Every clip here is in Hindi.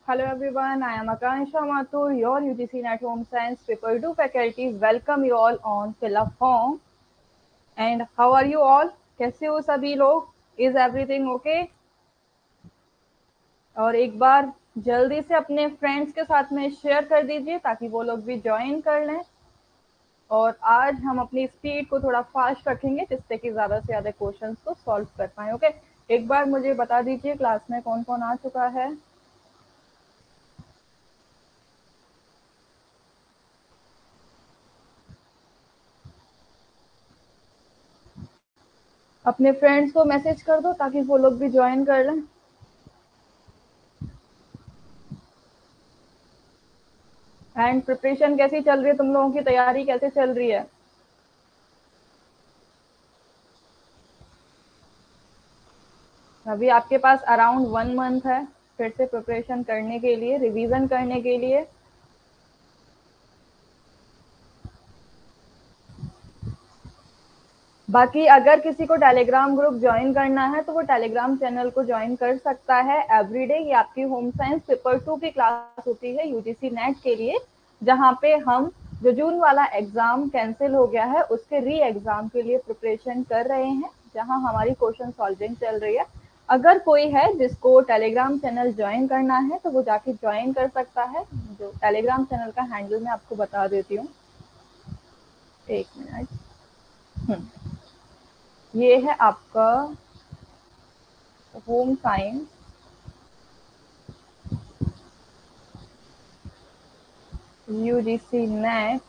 Hello everyone, I am Akansha Mathur, your UGC NET Home Science Paper 2 faculty. Welcome you all on fill up form. And how are you all? कैसे हो सभी लोग? Is everything okay? और एक बार जल्दी से अपने फ्रेंड्स के साथ में शेयर कर दीजिए ताकि वो लोग भी ज्वाइन कर लें। और आज हम अपनी स्पीड को थोड़ा फास्ट रखेंगे जिससे कि ज़्यादा से ज़्यादा क्वेश्चंस को सॉल्व कर पाएँ। ओके, एक बार मुझे बता दीजिए क्लास में कौन कौन आ चुका है। अपने फ्रेंड्स को मैसेज कर दो ताकि वो लोग भी ज्वाइन कर लें। एंड प्रिपरेशन कैसी चल रही है, तुम लोगों की तैयारी कैसे चल रही है? अभी आपके पास अराउंड 1 मंथ है फिर से प्रिपरेशन करने के लिए, रिवीजन करने के लिए। बाकी अगर किसी को टेलीग्राम ग्रुप ज्वाइन करना है तो वो टेलीग्राम चैनल को ज्वाइन कर सकता है। एवरीडे ये आपकी होम साइंस पेपर 2 की क्लास होती है यूजीसी नेट के लिए, जहाँ पे हम जो जून वाला एग्जाम कैंसिल हो गया है उसके री एग्जाम के लिए प्रिपरेशन कर रहे हैं, जहाँ हमारी क्वेश्चन सॉल्विंग चल रही है। अगर कोई है जिसको टेलीग्राम चैनल ज्वाइन करना है तो वो जाके ज्वाइन कर सकता है। जो टेलीग्राम चैनल का हैंडल मैं आपको बता देती हूँ, एक मिनट। ये है आपका home science UGC net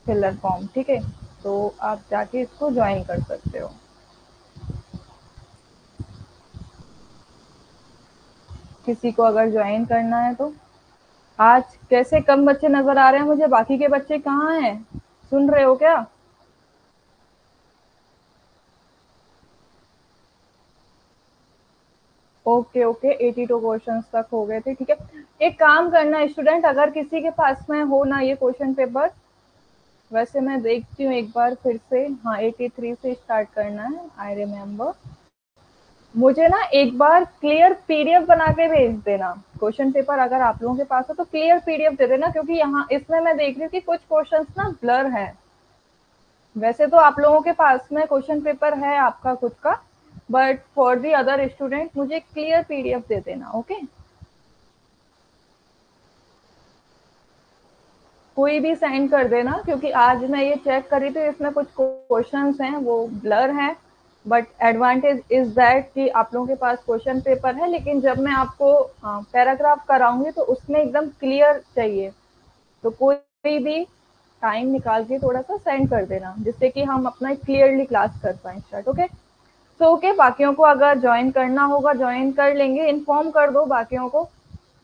filler form, ठीक है। तो आप जाके इसको ज्वाइन कर सकते हो। किसी को अगर ज्वाइन करना है तो। आज कैसे कम बच्चे नजर आ रहे हैं मुझे, बाकी के बच्चे कहाँ हैं? सुन रहे हो क्या? ओके ओके, 82 क्वेश्चंस तक हो गए थे, ठीक है। एक काम करना स्टूडेंट, अगर किसी के पास में हो ना ये क्वेश्चन पेपर, वैसे मैं देखती हूँ एक बार फिर से। हाँ, 83 से स्टार्ट करना है, आई रिमेम्बर। मुझे ना एक बार क्लियर पीडीएफ बना के भेज देना क्वेश्चन पेपर, अगर आप लोगों के पास हो तो क्लियर पीडीएफ दे देना, क्योंकि यहाँ इसमें मैं देख रही हूँ कि कुछ क्वेश्चंस ना ब्लर है। वैसे तो आप लोगों के पास में क्वेश्चन पेपर है आपका खुद का, but for the other student मुझे क्लियर पीडीएफ दे देना। ओके, कोई भी सेंड कर देना, क्योंकि आज मैं ये चेक कर रही थी, इसमें कुछ क्वेश्चंस हैं वो ब्लर हैं। बट एडवांटेज इज दैट कि आप लोगों के पास क्वेश्चन पेपर है, लेकिन जब मैं आपको पैराग्राफ कराऊंगी तो उसमें एकदम क्लियर चाहिए। तो कोई भी टाइम निकाल के थोड़ा सा सेंड कर देना जिससे कि हम अपना क्लियरली क्लास कर पाए स्टार्ट। ओके, तो ओके, बाकियों को अगर ज्वाइन करना होगा ज्वाइन कर लेंगे, इन्फॉर्म कर दो बाकियों को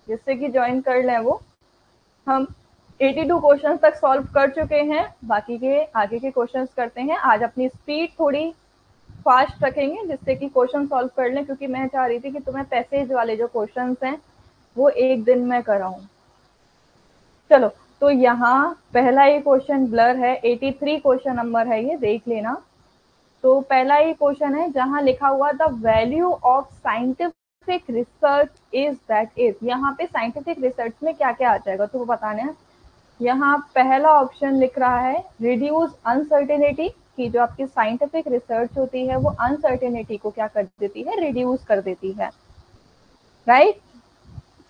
जिससे कि ज्वाइन कर लें वो। हम 82 क्वेश्चंस तक सॉल्व कर चुके हैं, बाकी के आगे के क्वेश्चंस करते हैं। आज अपनी स्पीड थोड़ी फास्ट रखेंगे जिससे कि क्वेश्चन सॉल्व कर लें, क्योंकि मैं चाह रही थी कि तुम्हें पैसेज वाले जो क्वेश्चंस हैं वो एक दिन में कराऊं। चलो, तो यहाँ पहला ही क्वेश्चन ब्लर है, 83 क्वेश्चन नंबर है ये, देख लेना। तो पहला ही क्वेश्चन है जहां लिखा हुआ the value of scientific research is that is. यहाँ पे साइंटिफिक रिसर्च में क्या क्या आ जाएगा तो वो बताने हैं। यहाँ पहला ऑप्शन लिख रहा है रिड्यूस अनसर्टेनिटी, कि जो आपकी साइंटिफिक रिसर्च होती है वो अनसर्टेनिटी को क्या कर देती है, रिड्यूस कर देती है, राइट।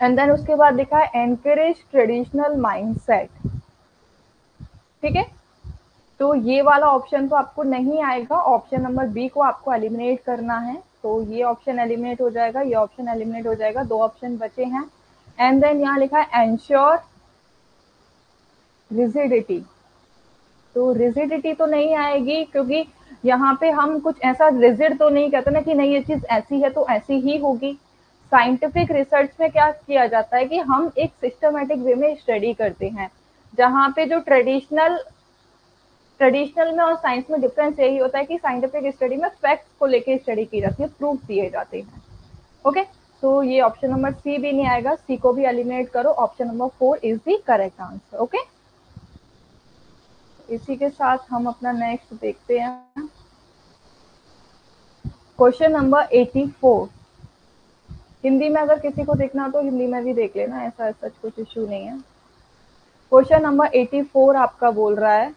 एंड देन उसके बाद लिखा है एनकरेज ट्रेडिशनल माइंडसेट, ठीक है। तो ये वाला ऑप्शन तो आपको नहीं आएगा, ऑप्शन नंबर बी को आपको एलिमिनेट करना है। तो ये ऑप्शन एलिमिनेट हो जाएगा, ये ऑप्शन एलिमिनेट हो जाएगा, दो ऑप्शन बचे हैं। एंड देन यहाँ लिखा है एंश्योर रिजिडिटी, तो रिजिडिटी तो नहीं आएगी, क्योंकि यहाँ पे हम कुछ ऐसा रिजिड तो नहीं कहते ना कि नहीं ये चीज ऐसी है तो ऐसी ही होगी। साइंटिफिक रिसर्च में क्या किया जाता है कि हम एक सिस्टमेटिक वे में स्टडी करते हैं, जहाँ पे जो ट्रेडिशनल ट्रेडिशनल में और साइंस में डिफरेंस यही होता है कि साइंटिफिक स्टडी में फैक्ट्स को लेके स्टडी की जाती है, प्रूफ दिए जाते हैं। ओके, तो ये ऑप्शन नंबर सी भी नहीं आएगा, सी को भी एलिमिनेट करो, option number 4 is the correct answer. Okay, इसी के साथ हम अपना नेक्स्ट देखते हैं, क्वेश्चन नंबर 84। हिंदी में अगर किसी को देखना हो तो हिंदी में भी देख लेना, ऐसा सच कुछ इश्यू नहीं है। क्वेश्चन नंबर 84 आपका बोल रहा है,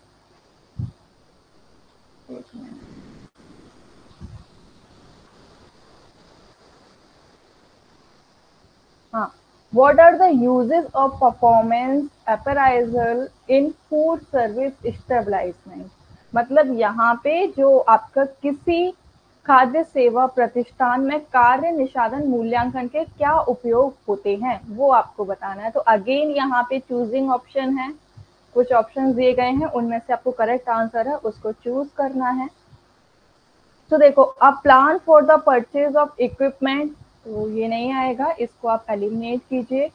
हाँ, what are the uses of performance appraisal in food service establishment? मतलब यहाँ पे जो आपका किसी खाद्य सेवा प्रतिष्ठान में कार्य निष्पादन मूल्यांकन के क्या उपयोग होते हैं वो आपको बताना है। तो अगेन यहाँ पे चूजिंग ऑप्शन है, कुछ ऑप्शन दिए गए हैं, उनमें से आपको करेक्ट आंसर है उसको चूज करना है। तो देखो, a plan for the purchase of equipment, तो ये नहीं आएगा, इसको आप एलिमिनेट कीजिए।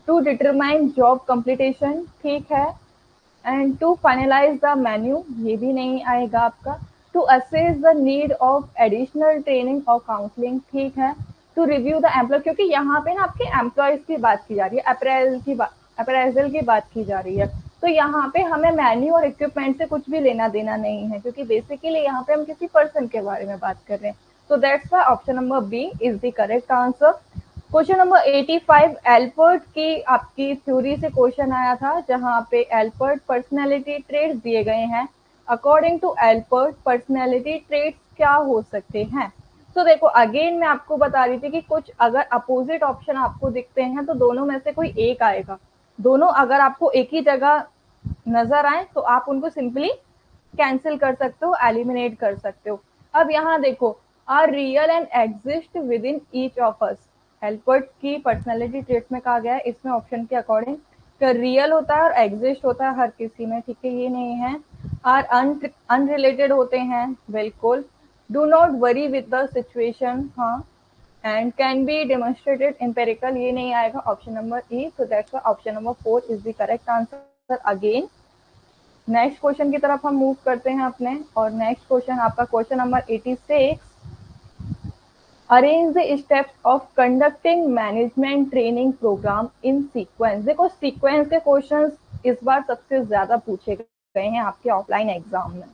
टू डिटरमाइन जॉब कंप्लीटेशन, ठीक है। And to finalise the menu, ये भी नहीं आएगा आपका। To assess the need of additional training और काउंसलिंग, ठीक है। टू रिव्यू द एम्प्लॉय, क्योंकि यहाँ पे ना आपके एम्प्लॉयज की बात की जा रही है, अप्रेजल की बात की जा रही है। तो यहाँ पे हमें मेन्यू और इक्विपमेंट से कुछ भी लेना देना नहीं है, क्योंकि बेसिकली यहाँ पे हम किसी पर्सन के बारे में बात कर रहे हैं। तो that's why option number B is the correct answer. Question number 85, Allport की आपकी थ्योरी से क्वेश्चन आया था, जहां पे एल्पर्ट पर्सनैलिटी ट्रेट्स दिए गए हैं। अकॉर्डिंग टू एल्पर्ट पर्सनैलिटी ट्रेट्स क्या हो सकते हैं? तो देखो, अगेन मैं आपको बता रही थी कि कुछ अगर अपोजिट ऑप्शन आपको दिखते हैं तो दोनों में से कोई एक आएगा। दोनों अगर आपको एक ही जगह नजर आए तो आप उनको सिंपली कैंसिल कर सकते हो, एलिमिनेट कर सकते हो। अब यहाँ देखो, are real and exist within each of us, Allport की पर्सनैलिटी ट्रेट में कहा गया है, इसमें ऑप्शन के अकॉर्डिंग रियल होता है और एग्जिस्ट होता है हर किसी में, ठीक है, ये नहीं है। आर अनरिलेटेड होते हैं, बिल्कुल। Do not worry with the situation, हाँ। And can be demonstrated empirical, ये नहीं आएगा, option number E. So that's option number 4 is the correct answer. Again next question की तरफ हम मूव करते हैं अपने, और नेक्स्ट क्वेश्चन आपका question number 86, arrange the steps of conducting management training programme in sequence. देखो, सीक्वेंस के क्वेश्चंस इस बार सबसे ज्यादा पूछे गए हैं आपके ऑफलाइन एग्जाम में,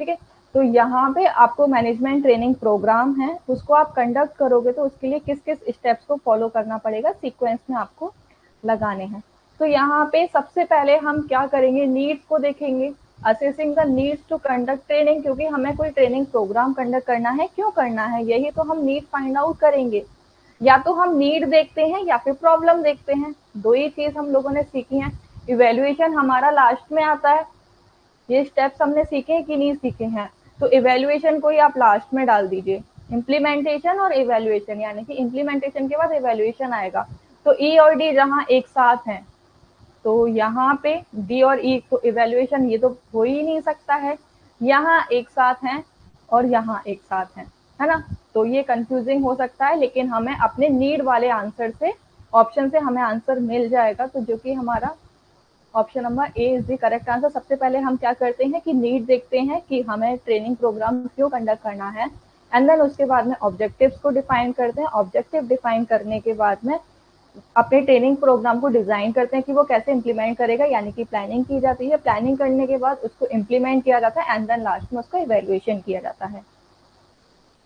ठीक है। तो यहाँ पे आपको मैनेजमेंट ट्रेनिंग प्रोग्राम है, उसको आप कंडक्ट करोगे तो उसके लिए किस किस स्टेप्स को फॉलो करना पड़ेगा, सीक्वेंस में आपको लगाने हैं। तो यहाँ पे सबसे पहले हम क्या करेंगे, नीड्स को देखेंगे, assessing the needs to conduct training, क्योंकि हमें कोई ट्रेनिंग प्रोग्राम कंडक्ट करना है, क्यों करना है, यही तो हम नीड फाइंड आउट करेंगे। या तो हम नीड देखते हैं या फिर प्रॉब्लम देखते हैं, दो ही चीज हम लोगों ने सीखी है। इवेल्युएशन हमारा लास्ट में आता है, ये स्टेप्स हमने सीखे हैं कि नहीं सीखे हैं, तो इवेल्युएशन को ही आप लास्ट में डाल दीजिए। इम्प्लीमेंटेशन और इवेल्युएशन, यानी कि इम्प्लीमेंटेशन के बाद इवेल्युएशन आएगा। तो ई और डी जहाँ एक साथ हैं, तो यहाँ पे डी और ई, तो इवेल्युएशन ये तो हो ही नहीं सकता है, यहाँ एक साथ हैं और यहाँ एक साथ है ना। तो ये कंफ्यूजिंग हो सकता है, लेकिन हमें अपने नीड वाले आंसर से, ऑप्शन से हमें आंसर मिल जाएगा, तो जो कि हमारा option number A is the correct answer. सबसे पहले हम क्या करते हैं कि नीड देखते हैं कि हमें ट्रेनिंग प्रोग्राम क्यों कंडक्ट करना है, एंड देन उसके बाद में ऑब्जेक्टिव्स को डिफाइन करते हैं। ऑब्जेक्टिव डिफाइन करने के बाद में अपने ट्रेनिंग प्रोग्राम को डिजाइन करते हैं कि वो कैसे इंप्लीमेंट करेगा, यानी कि प्लानिंग की जाती है। प्लानिंग करने के बाद उसको इंप्लीमेंट किया जाता है, एंड देन लास्ट में उसका इवेल्युएशन किया जाता है।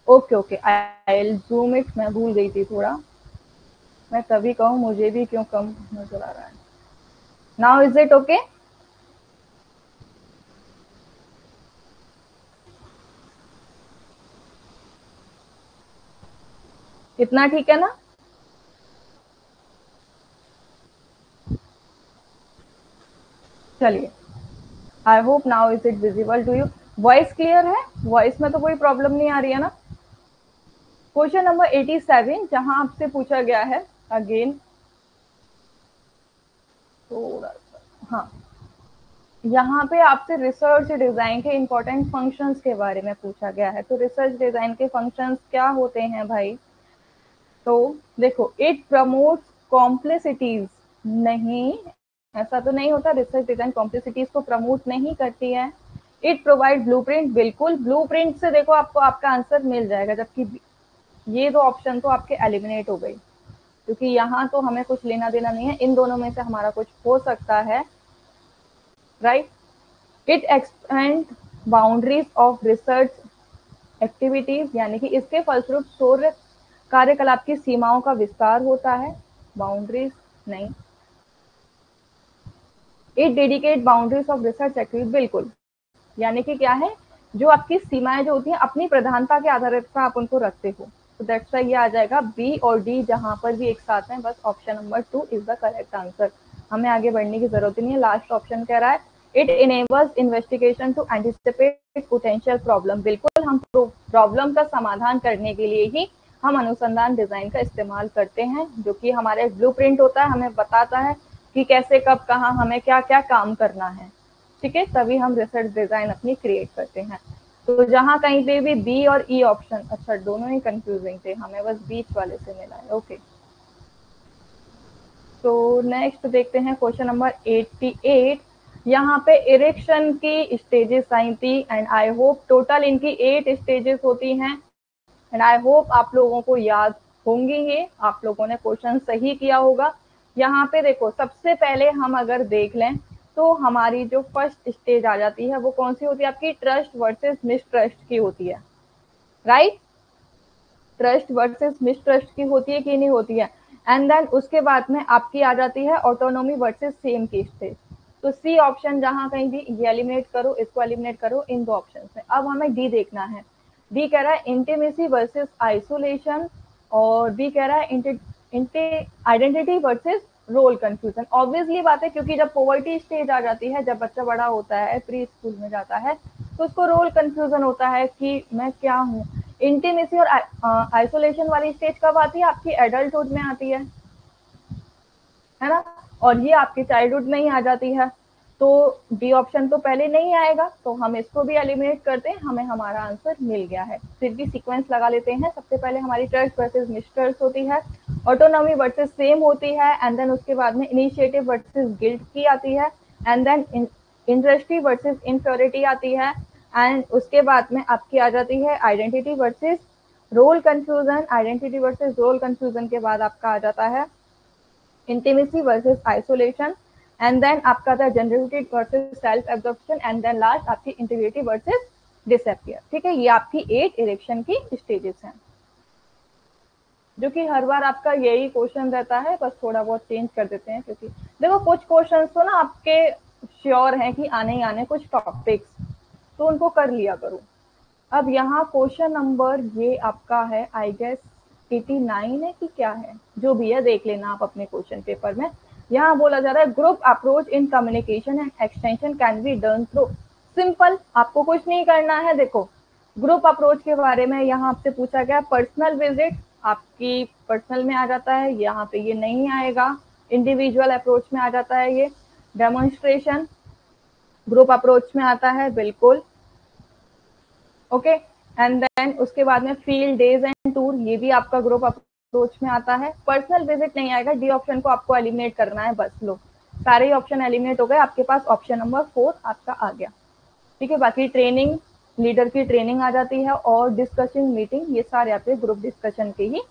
Okay okay, I will zoom it, मैं भूल गई थी थोड़ा, मैं तभी कहूँ मुझे भी क्यों कम नजर आ रहा है। Now is it okay? इतना ठीक है ना? चलिए, I hope now is it visible to you. Voice clear है? वॉइस में तो कोई प्रॉब्लम नहीं आ रही है ना? क्वेश्चन नंबर 87, जहां आपसे पूछा गया है, अगेन थोड़ा सा, हाँ, यहाँ पे आपसे रिसर्च डिजाइन के इंपॉर्टेंट फंक्शंस के बारे में पूछा गया है। तो रिसर्च डिजाइन के फंक्शंस क्या होते हैं भाई? तो देखो, इट प्रमोट्स कॉम्प्लेक्सिटीज, नहीं, ऐसा तो नहीं होता, रिसर्च डिजाइन कॉम्प्लेक्सिटीज को प्रमोट नहीं करती है। इट प्रोवाइड ब्लूप्रिंट, बिल्कुल, ब्लूप्रिंट से देखो आपको आपका आंसर मिल जाएगा, जबकि ये दो ऑप्शन तो आपके एलिमिनेट हो गई, क्योंकि यहाँ तो हमें कुछ लेना देना नहीं है, इन दोनों में से हमारा कुछ हो सकता है, right. It expand boundaries of research activities, यानी कि इसके फलस्वरूप शोध कार्यकलाप की सीमाओं का विस्तार होता है, बाउंड्रीज नहीं। It dedicate boundaries of research activity, बिल्कुल, यानी कि क्या है, जो आपकी सीमाएं जो होती हैं अपनी प्रधानता के आधार पर आप उनको रखते हो, तो दैट्स वाई ये आ जाएगा बी और डी जहां पर भी एक साथ हैं, बस option number 2 is the correct answer. हमें आगे बढ़ने की जरूरत नहीं है, लास्ट ऑप्शन कह रहा है it enables investigation to anticipate potential problem, बिल्कुल हम प्रॉब्लम का समाधान करने के लिए ही हम अनुसंधान डिजाइन का इस्तेमाल करते हैं, जो कि हमारा एक ब्लूप्रिंट होता है, हमें बताता है कि कैसे कब कहाँ हमें क्या क्या काम करना है, ठीक है, तभी हम रिसर्च डिजाइन अपनी क्रिएट करते हैं। तो जहां कहीं पे भी बी और ई ऑप्शन, अच्छा दोनों ही कंफ्यूजिंग थे, हमें बस बीच वाले से मिला है, ओके। तो नेक्स्ट देखते हैं क्वेश्चन नंबर 88। यहाँ पे इरेक्शन की स्टेजेस आई थी एंड आई होप टोटल इनकी 8 स्टेजेस होती हैं एंड आई होप आप लोगों को याद होंगी, ये आप लोगों ने क्वेश्चन सही किया होगा। यहाँ पे देखो, सबसे पहले हम अगर देख लें तो हमारी जो फर्स्ट स्टेज आ जाती है वो कौन सी होती है, आपकी ट्रस्ट वर्सेस मिसट्रस्ट की होती है, राइट। ट्रस्ट वर्सेस मिसट्रस्ट की होती है कि नहीं होती है। एंड देन उसके बाद में आपकी आ जाती है ऑटोनॉमी वर्सेस सेम की स्टेज। तो सी ऑप्शन जहां कहीं भी, ये एलिमिनेट करो, इसको एलिमिनेट करो, इन दो ऑप्शन में अब हमें डी देखना है। डी कह रहा है इंटीमेसी वर्सेस आइसोलेशन, और बी कह रहा है identity versus role confusion. Obviously बात है, क्योंकि जब पॉवर्टी स्टेज आ जाती है, जब बच्चा बड़ा होता है, प्री स्कूल में जाता है, तो उसको रोल कंफ्यूजन होता है कि मैं क्या हूँ। इंटीमेसी और आइसोलेशन वाली स्टेज कब आती है, आपकी एडल्टहुड में आती है ना, और ये आपकी चाइल्डहुड में ही आ जाती है। तो डी ऑप्शन तो पहले नहीं आएगा, तो हम इसको भी एलिमिनेट करते हैं, हमें हमारा आंसर मिल गया है। फिर भी सीक्वेंस लगा लेते हैं, सबसे पहले हमारी ट्रस्ट वर्सेस मिसट्रस्ट होती है, ऑटोनॉमी वर्सेस सेम होती है, एंड देन उसके बाद में इनिशिएटिव वर्सेस गिल्ट की आती है, and then industry versus inferiority आती है, एंड उसके बाद में आपकी आ जाती है identity versus role confusion. Identity versus role confusion के बाद आपका आ जाता है intimacy versus isolation, and then आपका था generality versus self absorption, and then last आपकी इंटीग्रिटी वर्सेस डिसअपियर। ठीक है, ये आपकी 8 इरेक्शन की स्टेजेस हैं, जो कि हर बार आपका यही क्वेश्चन रहता है, बस थोड़ा बहुत चेंज कर देते हैं, क्योंकि देखो कुछ क्वेश्चन तो ना आपके श्योर हैं कि आने ही आने कुछ टॉपिक्स, तो उनको कर लिया करो। अब यहाँ क्वेश्चन नंबर ये आपका है आई गेस 89 है कि क्या है, जो भी है देख लेना आप अपने क्वेश्चन पेपर में। यहाँ बोला जा रहा है group approach in communication and extension can be done through, simple, आपको कुछ नहीं करना है। देखो ग्रुप अप्रोच के बारे में यहाँ आपसे पूछा गया, पर्सनल विजिट आपकी पर्सनल में आ जाता है, यहाँ पे ये नहीं आएगा, इंडिविजुअल अप्रोच में आ जाता है, ये डेमोन्स्ट्रेशन ग्रुप अप्रोच में आता है, बिल्कुल ओके। एंड देन उसके बाद में फील्ड डेज एंड टूर, ये भी आपका ग्रुप अप्रोच में आता है। पर्सनल विजिट नहीं आएगा, डी ऑप्शन को आपको एलिमिनेट करना है, बस लो सारे ही ऑप्शन एलिमिनेट हो गए, आपके पास ऑप्शन नंबर 4 आपका आ गया, ठीक है। बाकी ट्रेनिंग, लीडर की ट्रेनिंग आ जाती है, और डिस्कशन मीटिंग, ये सारे आपके ग्रुप डिस्कशन के ही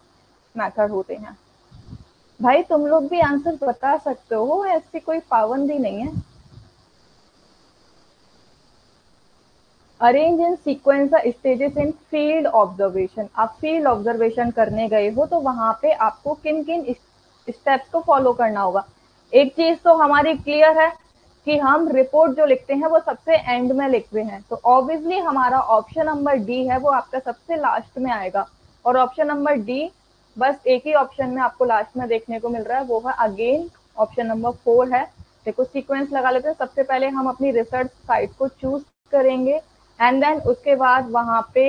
मैथड होते हैं। भाई तुम लोग भी आंसर बता सकते हो, ऐसी कोई पाबंदी नहीं है। Arrange in sequence stages in field observation, आप फील्ड ऑब्जर्वेशन करने गए हो तो वहां पे आपको किन किन स्टेप्स को फॉलो करना होगा। एक चीज तो हमारी क्लियर है कि हम रिपोर्ट जो लिखते हैं वो सबसे एंड में लिखते हैं, तो ऑब्वियसली हमारा ऑप्शन नंबर डी है वो आपका सबसे लास्ट में आएगा, और ऑप्शन नंबर डी बस एक ही ऑप्शन में आपको लास्ट में देखने को मिल रहा है, वो है अगेन ऑप्शन नंबर 4 है। देखो सीक्वेंस लगा लेते हैं, सबसे पहले हम अपनी रिसर्च साइट को चूज करेंगे, एंड देन उसके बाद वहां पे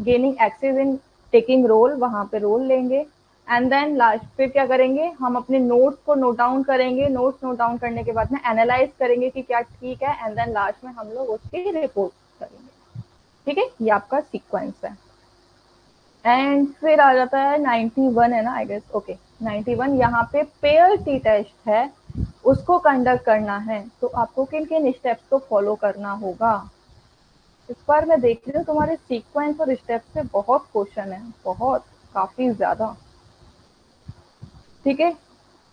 gaining access in taking role, वहां पे रोल लेंगे, एंड देन लास्ट फिर क्या करेंगे, हम अपने नोट्स को नोट डाउन करेंगे, नोट्स नोट डाउन करने के बाद में एनालाइज करेंगे कि क्या ठीक है, एंड देन लास्ट में हम लोग उसकी रिपोर्ट करेंगे, ठीक है। ये आपका सीक्वेंस है। एंड फिर आ जाता है 91 है ना आई गेस, ओके 91, यहाँ पे पेयर टी टेस्ट है, उसको कंडक्ट करना है, तो आपको किन किन स्टेप्स को फॉलो करना होगा। इस बार मैं देख रही हूँ तुम्हारे सीक्वेंस और स्टेप से बहुत क्वेश्चन है, बहुत काफी ज्यादा, ठीक है।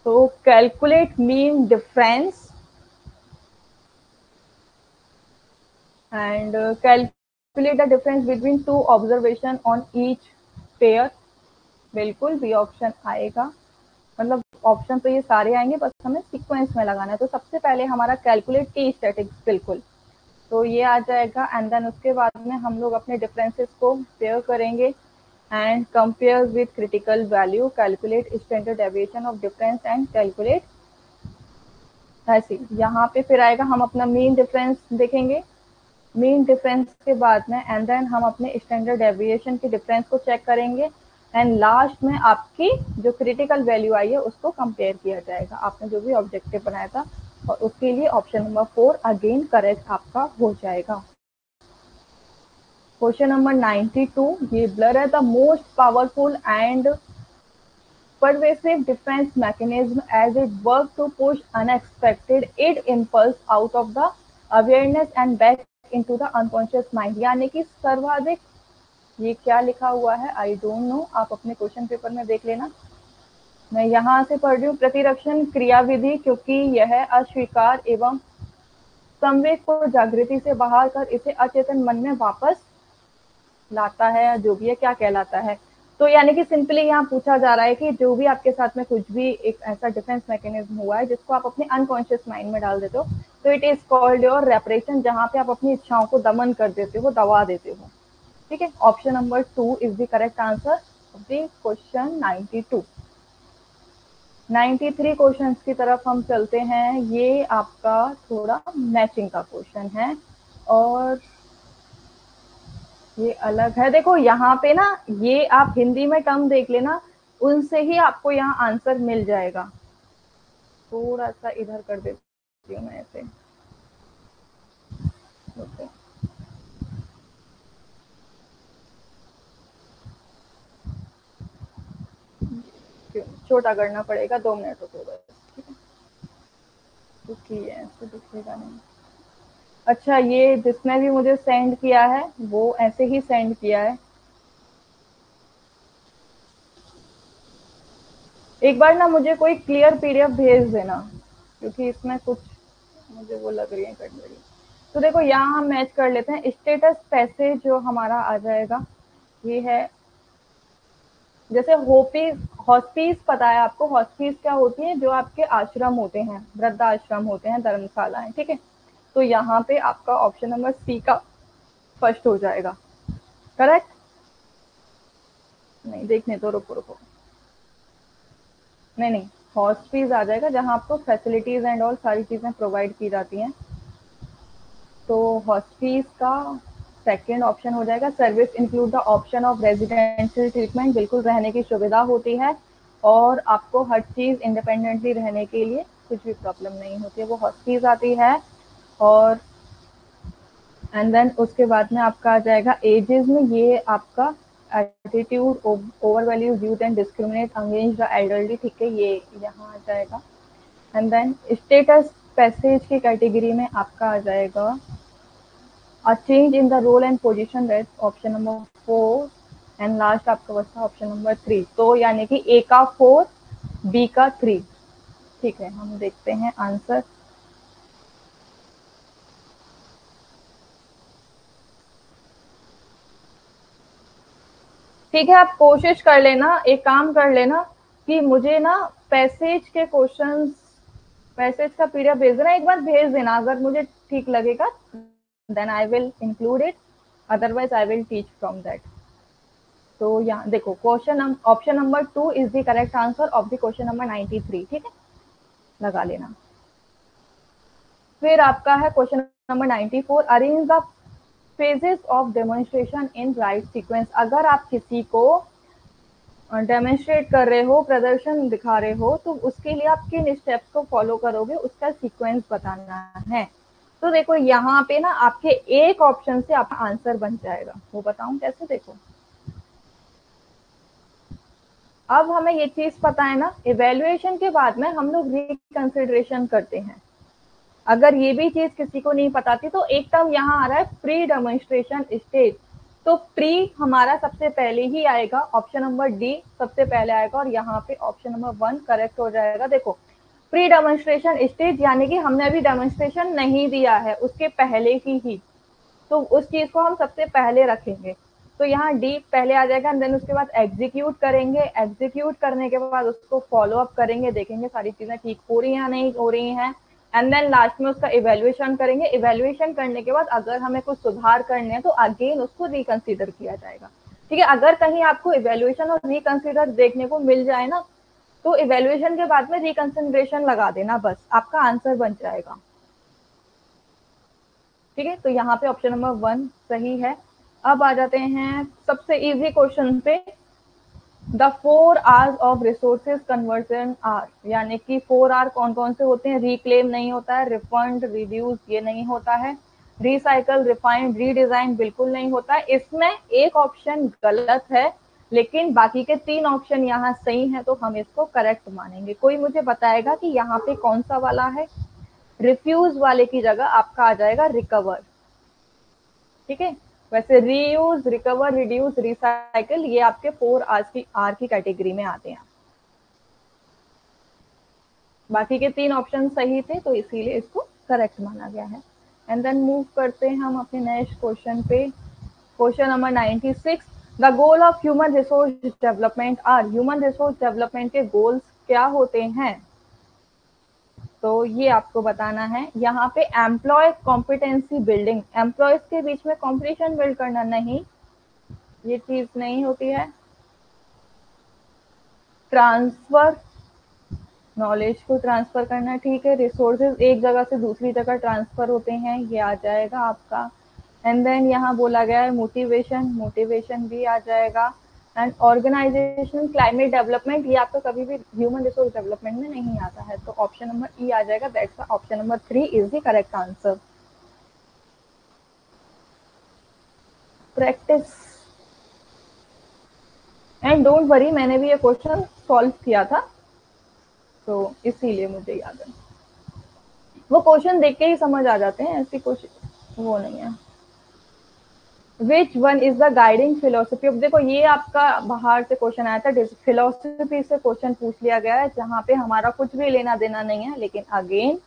तो calculate mean difference and calculate the difference between two observation on each pair, बिल्कुल बी ऑप्शन आएगा, मतलब ऑप्शन तो ये सारे आएंगे, बस हमें सीक्वेंस में लगाना है। तो सबसे पहले हमारा कैलकुलेट टी स्टैटिक्स, बिल्कुल, तो ये आ जाएगा। एंड देन उसके बाद में हम लोग अपने डिफरेंसेस को पेयर करेंगे and compare with critical value, calculate standard deviation of difference and calculate, ऐसे यहाँ पे फिर आएगा हम अपना मीन डिफरेंस देखेंगे। मीन डिफरेंस के बाद में एंड देन हम अपने स्टैंडर्ड डेविएशन के डिफरेंस को चेक करेंगे एंड लास्ट में आपकी जो क्रिटिकल वैल्यू आई है उसको कंपेयर किया जाएगा, आपने जो भी ऑब्जेक्टिव बनाया था, और उसके लिए ऑप्शन नंबर 4 अगेन करेक्ट आपका हो जाएगा। क्वेश्चन नंबर 92, ये ब्लर है the most powerful and pervasive defense mechanism as it works to push unexpected id impulse out of the awareness and back into the unconscious mind, यानी कि सर्वाधिक, ये क्या लिखा हुआ है आई डोंट नो, आप अपने क्वेश्चन पेपर में देख लेना, मैं यहाँ से पढ़ रही हूँ। प्रतिरक्षण क्रियाविधि, क्योंकि यह अस्वीकार एवं संवेग को जागृति से बाहर कर इसे अचेतन मन में वापस लाता है, या जो भी है क्या कहलाता है। तो यानी कि सिंपली यहाँ पूछा जा रहा है कि जो भी आपके साथ में कुछ भी एक ऐसा डिफेंस मैकेनिज्म हुआ है जिसको आप अपने अनकॉन्शियस माइंड में डाल देते हो, तो it is called your reparation, जहाँ पे आप अपनी इच्छाओं को दमन कर देते हो, दबा देते हो। ठीक है, option number 2 is the correct answer of the question 92। 93 question की तरफ हम चलते हैं। ये आपका थोड़ा मैचिंग का क्वेश्चन है और ये अलग है। देखो यहाँ पे ना, ये आप हिंदी में टर्म देख लेना, उनसे ही आपको यहाँ आंसर मिल जाएगा। थोड़ा सा इधर कर देती हूँ मैं ऐसे, छोटा करना पड़ेगा, 2 मिनट रुको बस, ठीक है, दुखी है ऐसे दिखेगा नहीं। अच्छा, ये जिसने भी मुझे सेंड किया है वो ऐसे ही सेंड किया है। एक बार ना मुझे कोई क्लियर पीडीएफ भेज देना, क्योंकि इसमें कुछ मुझे वो लग रही है गड़बड़ी। तो देखो यहाँ हम मैच कर लेते हैं। स्टेटस पैसेज जो हमारा आ जाएगा ये है, जैसे होपीस, हॉस्पीस पता है आपको, हॉस्पीस क्या होती है, जो आपके आश्रम होते हैं, वृद्धाश्रम होते हैं, धर्मशालाएं, ठीक है। तो यहाँ पे आपका ऑप्शन नंबर सी का फर्स्ट हो जाएगा करेक्ट। नहीं देखने तो, रुको रुको, नहीं नहीं, हॉस्पीस आ जाएगा जहाँ आपको फैसिलिटीज एंड ऑल सारी चीजें प्रोवाइड की जाती हैं। तो हॉस्पीस का सेकेंड ऑप्शन हो जाएगा। Service include the option of residential treatment, बिल्कुल रहने की सुविधा होती है और आपको हर चीज इंडिपेंडेंटली रहने के लिए कुछ भी प्रॉब्लम नहीं होती है, वो हॉस्पीस आती है। और एंड देन उसके बाद में आपका आ जाएगा एजेस में, ये आपका attitude over values youth and discriminate against the elderly, ठीक है, ये यहाँ आ जाएगा। एंड देन स्टेटस पैसेज की कैटेगरी में आपका आ जाएगा a change in the role and position, that option number 4 and last आपका बचता ऑप्शन नंबर 3। तो यानी कि ए का 4, बी का 3, ठीक है। हम देखते हैं आंसर। ठीक है, आप कोशिश कर लेना, एक काम कर लेना कि मुझे ना पैसेज के क्वेश्चंस, पैसेज का पीडीएफ भेज देना, एक बार भेज देना, अगर मुझे ठीक लगेगा then I will include it, otherwise I will teach from that. तो यहाँ देखो question option number 2 is the correct answer of the question number 93, ठीक है, लगा लेना। फिर आपका है question number 94, arrange the phases of demonstration in right sequence. अगर आप किसी को डेमोन्स्ट्रेट कर रहे हो, प्रदर्शन दिखा रहे हो, तो उसके लिए आप किन स्टेप्स को फॉलो करोगे, उसका सीक्वेंस बताना है। तो देखो यहाँ पे ना आपके एक ऑप्शन से आपका आंसर बन जाएगा, वो बताऊं कैसे, देखो अब हमें ये चीज पता है ना, इवेल्युएशन के बाद में हम लोग रिकंसिडरेशन करते हैं। अगर ये भी चीज किसी को नहीं पता थी, तो एक टर्म यहाँ आ रहा है प्री डेमोन्स्ट्रेशन स्टेज, तो प्री हमारा सबसे पहले ही आएगा, ऑप्शन नंबर डी सबसे पहले आएगा, और यहाँ पे ऑप्शन नंबर 1 करेक्ट हो जाएगा। देखो प्री डेमोन्स्ट्रेशन स्टेज यानी कि हमने अभी डेमोन्स्ट्रेशन नहीं दिया है, उसके पहले की ही, तो उस चीज को हम सबसे पहले रखेंगे। तो यहाँ डी पहले आ जाएगा, देन उसके बाद एग्जीक्यूट करेंगे, एग्जीक्यूट करने के बाद उसको फॉलो अप करेंगे, देखेंगे सारी चीजें ठीक हो रही हैं या नहीं हो रही हैं, एंड देन लास्ट में उसका इवेल्युएशन करेंगे। इवेल्युएशन करने के बाद अगर हमें कुछ सुधार करने हैं तो अगेन उसको रिकंसीडर किया जाएगा। ठीक है, अगर कहीं आपको इवेल्युएशन और रिकंसीडर देखने को मिल जाए ना, तो इवेल्युएशन के बाद में रिकंसिडरेशन लगा देना, बस आपका आंसर बन जाएगा। ठीक है, तो यहाँ पे ऑप्शन नंबर 1 सही है। अब आ जाते हैं सबसे इजी क्वेश्चन पे। The 4 hours of resources conversion are, यानी कि 4 आर कौन कौन से होते हैं? रिक्लेम नहीं होता है, रिफंड, रिड्यूस ये नहीं होता है, रिसाइकल, रिफाइंड, रीडिजाइन बिल्कुल नहीं होता है। इसमें एक ऑप्शन गलत है, लेकिन बाकी के 3 ऑप्शन यहाँ सही है, तो हम इसको करेक्ट मानेंगे। कोई मुझे बताएगा कि यहाँ पे कौन सा वाला है? रिफ्यूज वाले की जगह आपका आ जाएगा रिकवर। ठीक है, वैसे रीयूज, रिकवर, रिड्यूस, रिसाइकल ये आपके 4 आर की कैटेगरी में आते हैं। बाकी के 3 ऑप्शन सही थे, तो इसीलिए इसको करेक्ट माना गया है। एंड देन मूव करते हैं हम अपने नेक्स्ट क्वेश्चन पे। Question number 96, the goal of human resource development are, human resource development के गोल्स क्या होते हैं? तो ये आपको बताना है। यहाँ पे एम्प्लॉय कॉम्पिटेंसी बिल्डिंग, एम्प्लॉयज के बीच में कॉम्पिटिशन बिल्ड करना नहीं, ये चीज नहीं होती है। ट्रांसफर, नॉलेज को ट्रांसफर करना, ठीक है। रिसोर्सेज एक जगह से दूसरी जगह ट्रांसफर होते हैं, ये आ जाएगा आपका। एंड देन यहाँ बोला गया है मोटिवेशन, मोटिवेशन भी आ जाएगा। एंड ऑर्गेनाइजेशन क्लाइमेट डेवलपमेंट, ये आपका कभी भी ह्यूमन रिसोर्स डेवलपमेंट में नहीं आता है, तो ऑप्शन नंबर ई आ जाएगा। That's option number 3 is the correct answer. Practice, and don't worry, मैंने भी ये क्वेश्चन सॉल्व किया था, तो इसीलिए मुझे याद है। वो क्वेश्चन देख के ही समझ आ जाते हैं, ऐसी कुछ वो नहीं है। Which one is the guiding philosophy? अब देखो, ये आपका बाहर से क्वेश्चन आया था, फिलोसफी से क्वेश्चन पूछ लिया गया है, जहाँ पे हमारा कुछ भी लेना देना नहीं है, लेकिन अगेन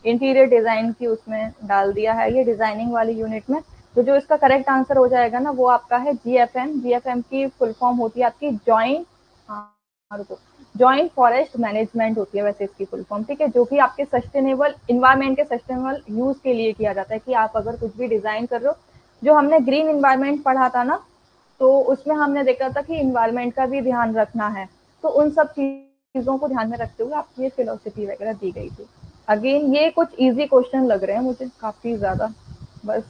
इंटीरियर डिजाइन की उसमें डाल दिया है, ये डिजाइनिंग वाली यूनिट में। तो जो इसका करेक्ट आंसर हो जाएगा ना, वो आपका है जीएफएम। जीएफएम की फुल फॉर्म होती है आपकी जॉइंट, जॉइंट फॉरेस्ट मैनेजमेंट होती है वैसे इसकी फुल फॉर्म। ठीक है, जो कि आपके सस्टेनेबल इन्वायरमेंट के सस्टेनेबल यूज के लिए किया जाता है, कि आप अगर कुछ भी डिजाइन कर रहे हो, जो हमने ग्रीन इन्वायरमेंट पढ़ा था ना, तो उसमें हमने देखा था कि इन्वायरमेंट का भी ध्यान रखना है, तो उन सब चीजों को ध्यान में रखते हुए आपकी ये फिलोसफी वगैरह दी गई थी। अगेन ये कुछ इजी क्वेश्चन लग रहे हैं मुझे काफी ज्यादा, बस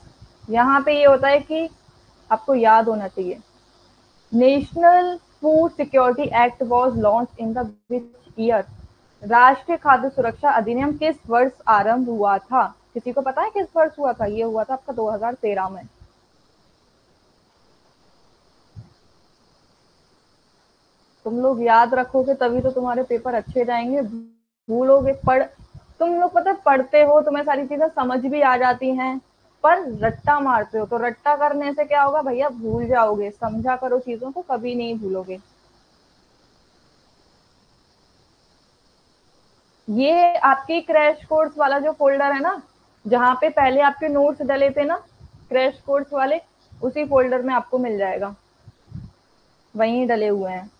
यहाँ पे ये होता है कि आपको याद होना चाहिए। National food security act was launch in the which year? राष्ट्रीय खाद्य सुरक्षा अधिनियम किस वर्ष आरंभ हुआ था? किसी को पता है किस वर्ष हुआ था? ये हुआ था आपका 2013 में। तुम लोग याद रखोगे तभी तो तुम्हारे पेपर अच्छे जाएंगे, भूलोगे पढ़, तुम लोग पता पढ़ते हो, तुम्हें सारी चीजें समझ भी आ जाती हैं, पर रट्टा मारते हो, तो रट्टा करने से क्या होगा भैया? भूल जाओगे। समझा करो चीजों को, कभी नहीं भूलोगे। ये आपकी क्रैश कोर्स वाला जो फोल्डर है ना, जहाँ पे पहले आपके नोट्स डले थे ना क्रैश कोर्स वाले, उसी फोल्डर में आपको मिल जाएगा, वहीं डले हुए हैं।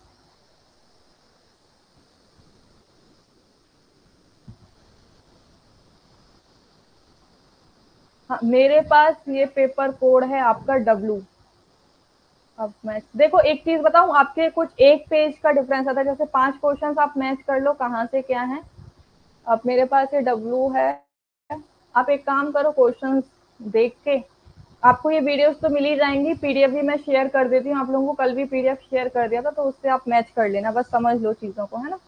हाँ, मेरे पास ये पेपर कोड है आपका डब्लू। अब मैं देखो एक चीज बताऊं, आपके कुछ एक पेज का डिफरेंस आता है, जैसे 5 क्वेश्चन आप मैच कर लो कहाँ से क्या है। अब मेरे पास ये डब्लू है। आप एक काम करो, क्वेश्चंस देख के, आपको ये वीडियोस तो मिल ही जाएंगी, पीडीएफ भी मैं शेयर कर देती हूँ आप लोगों को, कल भी पीडीएफ शेयर कर दिया था, तो उससे आप मैच कर लेना, बस समझ लो चीजों को, है ना।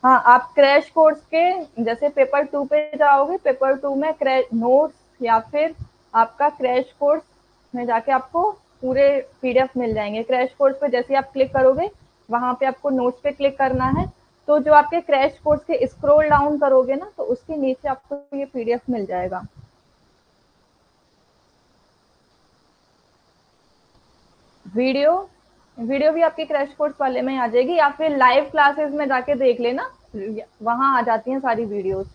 हाँ, आप क्रैश कोर्स के जैसे पेपर 2 पे जाओगे, पेपर 2 में क्रैश नोट्स या फिर आपका क्रैश कोर्स में जाके आपको पूरे पीडीएफ मिल जाएंगे। क्रैश कोर्स पे जैसे आप क्लिक करोगे, वहां पे आपको नोट्स पे क्लिक करना है, तो जो आपके क्रैश कोर्स के स्क्रॉल डाउन करोगे ना, तो उसके नीचे आपको ये पीडीएफ मिल जाएगा। वीडियो, वीडियो भी आपके क्रैश कोर्स वाले में आ जाएगी, या फिर लाइव क्लासेस में जाके देख लेना, वहां आ जाती हैं सारी वीडियोस।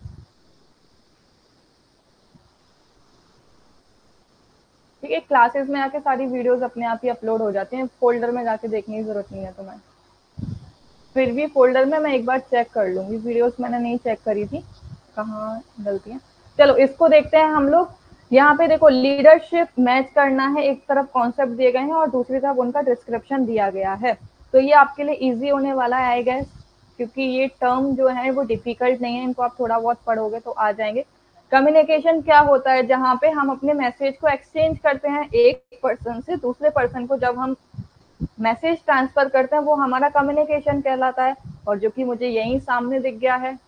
ठीक है, क्लासेस में आके सारी वीडियोस अपने आप ही अपलोड हो जाती हैं, फोल्डर में जाके देखने की जरूरत नहीं है तुम्हें। फिर भी फोल्डर में मैं एक बार चेक कर लूंगी, वीडियोस मैंने नहीं चेक करी थी कहाँ डलती है। चलो इसको देखते हैं हम लोग। यहाँ पे देखो लीडरशिप मैच करना है, एक तरफ कॉन्सेप्ट दिए गए हैं और दूसरी तरफ उनका डिस्क्रिप्शन दिया गया है, तो ये आपके लिए इजी होने वाला है आई गेस, क्योंकि ये टर्म जो है वो डिफिकल्ट नहीं है, इनको आप थोड़ा बहुत पढ़ोगे तो आ जाएंगे। कम्युनिकेशन क्या होता है, जहाँ पे हम अपने मैसेज को एक्सचेंज करते हैं एक पर्सन से दूसरे पर्सन को, जब हम मैसेज ट्रांसफर करते हैं वो हमारा कम्युनिकेशन कहलाता है। और जो कि मुझे यहीं सामने दिख गया है,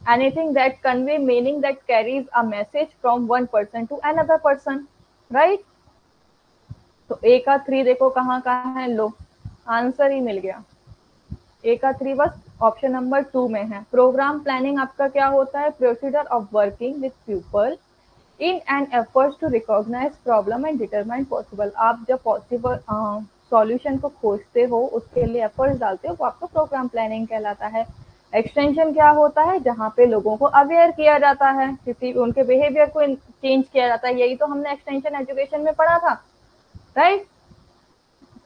anything that convey meaning that carries a message from one person to another person, right. तो ए का 3 देखो कहाँ कहाँ है, लो आंसर ही मिल गया। ए का 3 बस ऑप्शन नंबर 2 में है। प्रोग्राम प्लानिंग आपका क्या होता है, procedure of working with people in an efforts to recognise problem and determine possible. आप जब पॉसिबल सॉल्यूशन को खोजते हो उसके लिए एफर्ट्स डालते हो, वो आपका प्रोग्राम प्लानिंग कहलाता है। एक्सटेंशन क्या होता है, जहाँ पे लोगों को अवेयर किया जाता है, किसी उनके बिहेवियर को चेंज किया जाता है, यही तो हमने एक्सटेंशन एजुकेशन में पढ़ा था, राइट।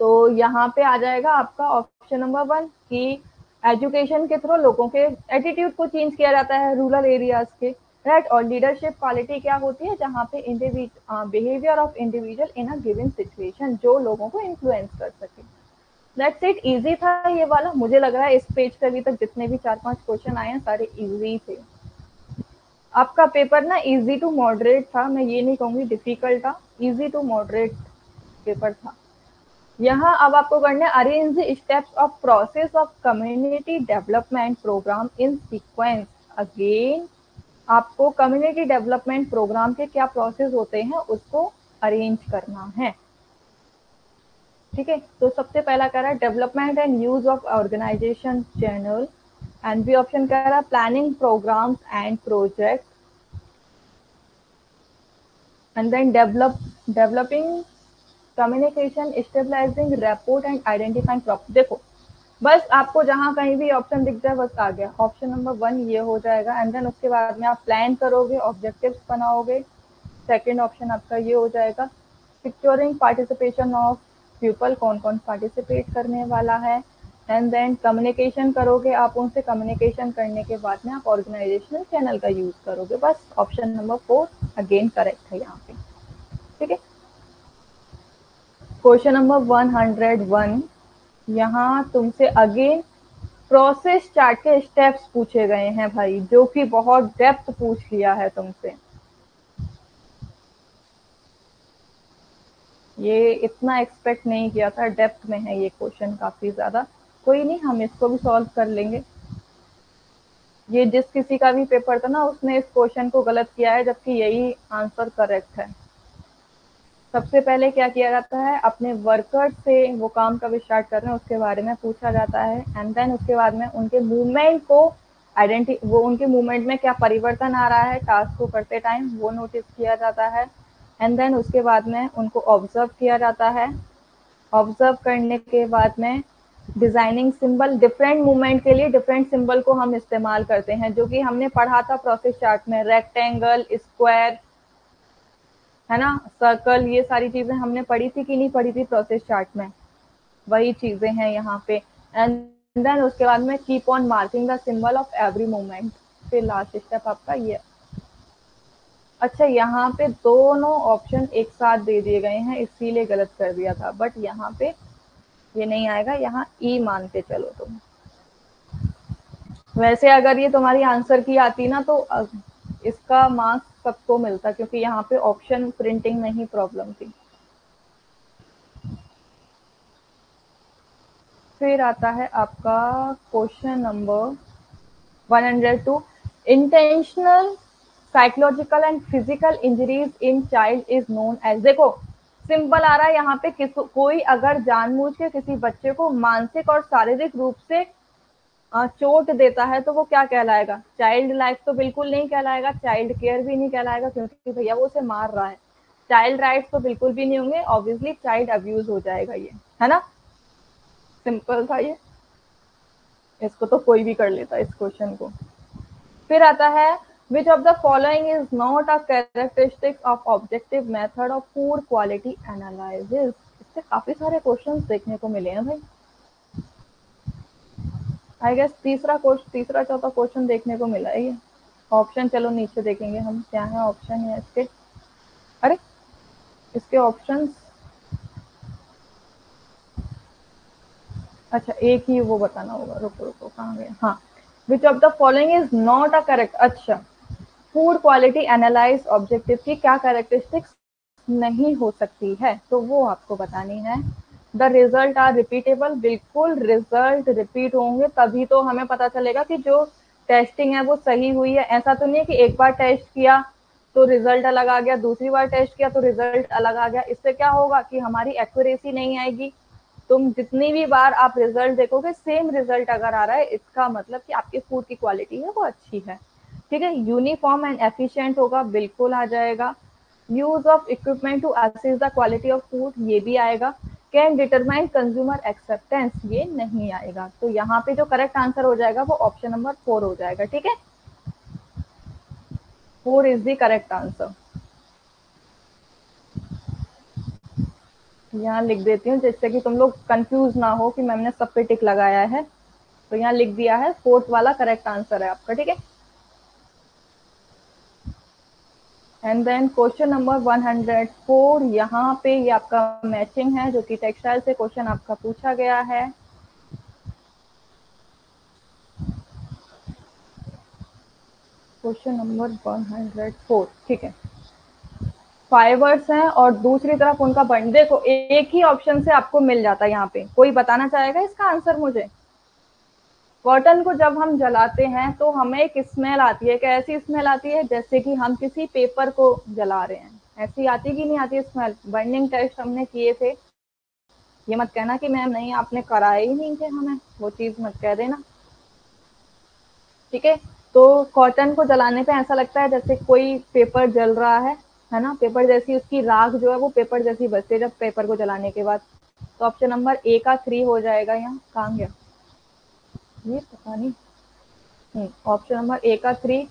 तो यहाँ पे आ जाएगा आपका ऑप्शन नंबर 1 कि एजुकेशन के थ्रू लोगों के एटीट्यूड को चेंज किया जाता है रूरल एरियाज के, राइट। और लीडरशिप क्वालिटी क्या होती है, जहाँ पे behaviour of individual in a given situation, जो लोगों को इन्फ्लुएंस कर सके। दैट्स इट, इजी था ये वाला। मुझे लग रहा है इस पेज पे अभी तक जितने भी 4-5 क्वेश्चन आए हैं सारे इजी थे। आपका पेपर ना इजी टू मॉडरेट था, मैं ये नहीं कहूंगी डिफिकल्ट था, इजी टू मॉडरेट पेपर था। यहाँ अब आपको करना है arrange the steps of process of community development programme in sequence. Again आपको कम्युनिटी डेवलपमेंट प्रोग्राम के क्या प्रोसेस होते हैं उसको अरेंज करना है, ठीक है। तो सबसे पहला कह रहा है development and use of organisation channel, and B option कह रहा है planning programmes and project, and then developing communication, stabilising rapport and identifying problem. देखो बस आपको जहां कहीं भी ऑप्शन दिख जाए बस आ गया, ऑप्शन नंबर 1 ये हो जाएगा। एंड देन उसके बाद में आप प्लान करोगे, ऑब्जेक्टिव्स बनाओगे, सेकंड ऑप्शन आपका ये हो जाएगा। सिक्योरिंग पार्टिसिपेशन ऑफ पीपल, कौन कौन पार्टिसिपेट करने वाला है। एंड देन कम्युनिकेशन करोगे आप उनसे, कम्युनिकेशन करने के बाद में आप ऑर्गेनाइजेशनल चैनल का यूज करोगे। बस ऑप्शन नंबर 4 अगेन करेक्ट है यहाँ पे, ठीक है। क्वेश्चन नंबर 101, यहाँ तुमसे अगेन प्रोसेस चार्ट के स्टेप्स पूछे गए हैं भाई, जो कि बहुत डेप्थ पूछ लिया है तुमसे। ये इतना एक्सपेक्ट नहीं किया था, डेप्थ में है ये क्वेश्चन काफी ज्यादा। कोई नहीं, हम इसको भी सॉल्व कर लेंगे। ये जिस किसी का भी पेपर था ना उसने इस क्वेश्चन को गलत किया है, जबकि यही आंसर करेक्ट है। सबसे पहले क्या किया जाता है, अपने वर्कर से वो काम कब स्टार्ट कर रहे हैं उसके बारे में पूछा जाता है। एंड देन उसके बाद में उनके मूवमेंट को वो उनके मूवमेंट में क्या परिवर्तन आ रहा है टास्क को करते टाइम, वो नोटिस किया जाता है। एंड देन उसके बाद में उनको ऑब्जर्व किया जाता है। ऑब्जर्व करने के बाद में डिजाइनिंग सिंबल, डिफरेंट मूवमेंट के लिए डिफरेंट सिंबल को हम इस्तेमाल करते हैं, जो कि हमने पढ़ा था प्रोसेस चार्ट में, रेक्टेंगल, स्क्वायर, है ना, सर्कल, ये सारी चीजें हमने पढ़ी थी कि नहीं पढ़ी थी प्रोसेस चार्ट में, वही चीजें हैं यहाँ पे। एंड देन उसके बाद में keep on marking the symbol of every movement. फिर लास्ट स्टेप आपका ये। अच्छा यहाँ पे दोनों ऑप्शन एक साथ दे दिए गए हैं इसीलिए गलत कर दिया था, बट यहाँ पे ये नहीं आएगा, यहाँ ई मान के चलो तुम। वैसे अगर ये तुम्हारी आंसर की आती ना तो इसका मार्क्स सबको मिलता, क्योंकि यहाँ पे ऑप्शन प्रिंटिंग में ही प्रॉब्लम थी। फिर आता है आपका question number 102, intentional psychological and physical injuries in child is known as. देखो सिंपल आ रहा है यहाँ पे, कोई अगर जानबूझ के किसी बच्चे को मानसिक और शारीरिक रूप से चोट देता है तो वो क्या कहलाएगा, चाइल्ड लाइफ तो बिल्कुल नहीं कहलाएगा, चाइल्ड केयर भी नहीं कहलाएगा क्योंकि भैया वो उसे मार रहा है, चाइल्ड राइट्स तो बिल्कुल भी नहीं होंगे, ऑब्वियसली चाइल्ड अब्यूज हो जाएगा ये, है ना। सिंपल था ये, इसको तो कोई भी कर लेता इस क्वेश्चन को। फिर आता है Which of the following is not a characteristic of objective method of food quality analysis? इससे काफी सारे क्वेश्चंस देखने को मिले हैं भाई। आई गेस तीसरा चौथा क्वेश्चन देखने को मिला है ये। ऑप्शन चलो नीचे देखेंगे हम क्या है ऑप्शन है इसके। अरे इसके ऑप्शंस, अच्छा एक ही वो बताना होगा। रुको रुको कहाँ गए, हाँ। विच of the following is not a correct, अच्छा फूड क्वालिटी एनालाइज ऑब्जेक्टिव की क्या कैरेक्टरिस्टिक्स नहीं हो सकती है, तो वो आपको बतानी है। द रिजल्ट आर रिपीटेबल, बिल्कुल रिजल्ट रिपीट होंगे तभी तो हमें पता चलेगा कि जो टेस्टिंग है वो सही हुई है। ऐसा तो नहीं है कि एक बार टेस्ट किया तो रिजल्ट अलग आ गया, दूसरी बार टेस्ट किया तो रिजल्ट अलग आ गया। इससे क्या होगा कि हमारी एक्यूरेसी नहीं आएगी। तुम जितनी भी बार आप रिजल्ट देखोगे सेम रिजल्ट अगर आ रहा है, इसका मतलब कि आपकी फूड की क्वालिटी है वो अच्छी है। ठीक है, यूनिफॉर्म एंड एफिशिएंट होगा, बिल्कुल आ जाएगा। Use of equipment to assess the quality of food, ये भी आएगा। कैन डिटरमाइन कंज्यूमर एक्सेप्टेंस, ये नहीं आएगा। तो यहाँ पे जो करेक्ट आंसर हो जाएगा वो ऑप्शन नंबर 4 हो जाएगा। ठीक है, 4 इज द करेक्ट आंसर। यहाँ लिख देती हूँ जिससे कि तुम लोग कंफ्यूज ना हो कि मैम ने सब पे टिक लगाया है। तो यहाँ लिख दिया है, फोर्थ वाला करेक्ट आंसर है आपका। ठीक है, एंड देन क्वेश्चन नंबर 104, यहाँ पे ये आपका मैचिंग है जो कि टेक्सटाइल से क्वेश्चन आपका पूछा गया है। क्वेश्चन नंबर 104, ठीक है। फाइबर्स हैं और दूसरी तरफ उनका बंड, देखो एक ही ऑप्शन से आपको मिल जाता है। यहाँ पे कोई बताना चाहेगा इसका आंसर मुझे? कॉटन को जब हम जलाते हैं तो हमें एक स्मेल आती है। कैसी स्मेल आती है? जैसे कि हम किसी पेपर को जला रहे हैं, ऐसी आती कि नहीं आती स्मेल? बर्निंग टेस्ट हमने किए थे। ये मत कहना कि मैम नहीं आपने कराए ही नहीं थे, हमें वो चीज मत कह देना। ठीक है, तो कॉटन को जलाने पे ऐसा लगता है जैसे कोई पेपर जल रहा है ना। पेपर जैसी उसकी राख जो है वो पेपर जैसी बचती है जब पेपर को जलाने के बाद। तो ऑप्शन नंबर ए का 3 हो जाएगा। यहाँ कहाँ गया ये पता नहीं। ऑप्शन नंबर ए का 3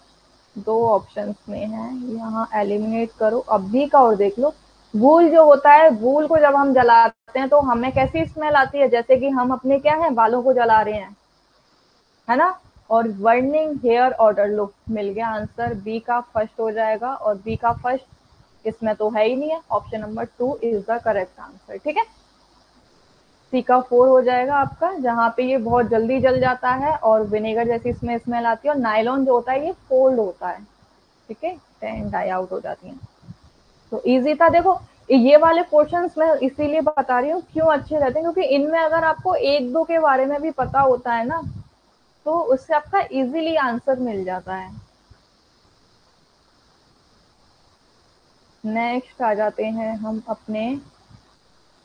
दो ऑप्शंस में है, यहाँ एलिमिनेट करो। अब बी का और देख लो। वूल जो होता है, वूल को जब हम जलाते हैं तो हमें कैसी स्मेल आती है? जैसे कि हम अपने क्या है बालों को जला रहे हैं, है ना। और बर्निंग हेयर ऑर्डर, लो मिल गया आंसर। बी का फर्स्ट हो जाएगा और बी का फर्स्ट इसमें तो है ही नहीं है। Option number 2 is the correct answer. ठीक है, सी का 4 हो जाएगा आपका, जहाँ पे ये बहुत जल्दी जल जाता है और विनेगर जैसी इसमें स्मेल आती है। और नायलॉन जो होता है ये फोल्ड होता है। ठीक है, 10 डाई आउट हो जाती हैं। तो इजी था। देखो ये वाले क्वेश्चंस मैं इसीलिए बता रही हूँ क्यों अच्छे रहते हैं, क्योंकि इनमें अगर आपको एक दो के बारे में भी पता होता है ना तो उससे आपका इजीली आंसर मिल जाता है। नेक्स्ट आ जाते हैं हम अपने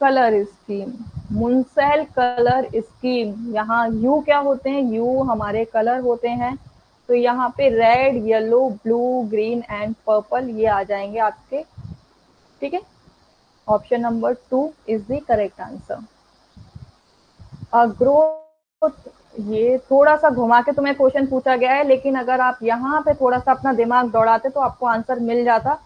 कलर स्कीम, मुनसेल कलर स्कीम। यहाँ यू क्या होते हैं? यू हमारे कलर होते हैं। तो यहाँ पे red, yellow, blue, green and purple ये आ जाएंगे आपके। ठीक है, option number 2 is the correct answer. Growth, ये थोड़ा सा घुमा के तुम्हें क्वेश्चन पूछा गया है, लेकिन अगर आप यहाँ पे थोड़ा सा अपना दिमाग दौड़ाते तो आपको आंसर मिल जाता।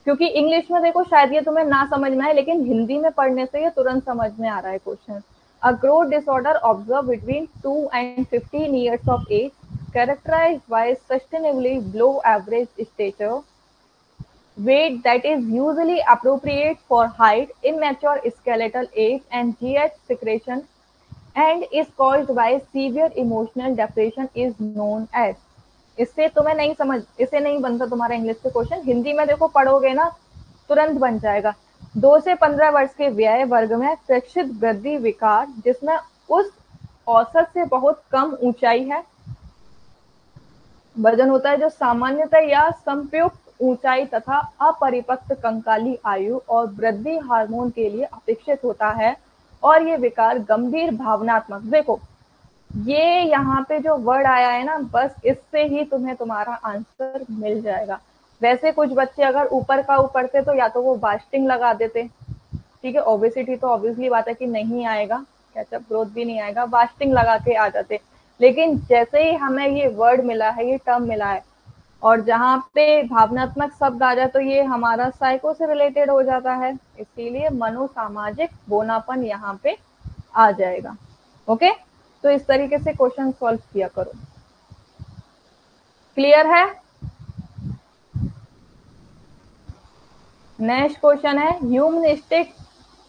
क्योंकि इंग्लिश में देखो शायद ये तुम्हें ना समझ में आए, लेकिन हिंदी में पढ़ने से ये तुरंत समझ में आ रहा है question. A growth disorder observe between 2 and 15 years of age, characterized by sustainably below average stature, weight that is usually appropriate for height, immature skeletal age, and GH secretion, and is caused by severe emotional depression is known as। इससे तुम्हें नहीं समझ, इसे नहीं बनता तुम्हारा इंग्लिश से क्वेश्चन। हिंदी में देखो पढ़ोगे ना तुरंत बन जाएगा। 2 से 15 वर्ष के व्यय वर्ग में प्रेक्षित वृद्धि विकार जिसमें उस औसत से बहुत कम ऊंचाई है, वजन होता है जो सामान्यतः या संप्रयुक्त ऊंचाई तथा अपरिपक्व कंकाली आयु और वृद्धि हार्मोन के लिए अपेक्षित होता है। और ये विकार गंभीर भावनात्मक, देखो ये यहाँ पे जो वर्ड आया है ना, बस इससे ही तुम्हें तुम्हारा आंसर मिल जाएगा। वैसे कुछ बच्चे अगर ऊपर का ऊपर थे तो या तो वो वास्टिंग लगा देते। ठीक है, ओबेसिटी तो ऑब्वियसली बात है कि नहीं आएगा, कैचअप ग्रोथ भी नहीं आएगा, वास्टिंग लगा के आ जाते। लेकिन जैसे ही हमें ये वर्ड मिला है, ये टर्म मिला है, और जहाँ पे भावनात्मक शब्द आ जाए तो ये हमारा साइको से रिलेटेड हो जाता है, इसीलिए मनोसामाजिक बोनापन यहाँ पे आ जाएगा। ओके, तो इस तरीके से क्वेश्चन सॉल्व किया करो। क्लियर है? नेक्स्ट क्वेश्चन है, ह्यूमनिस्टिक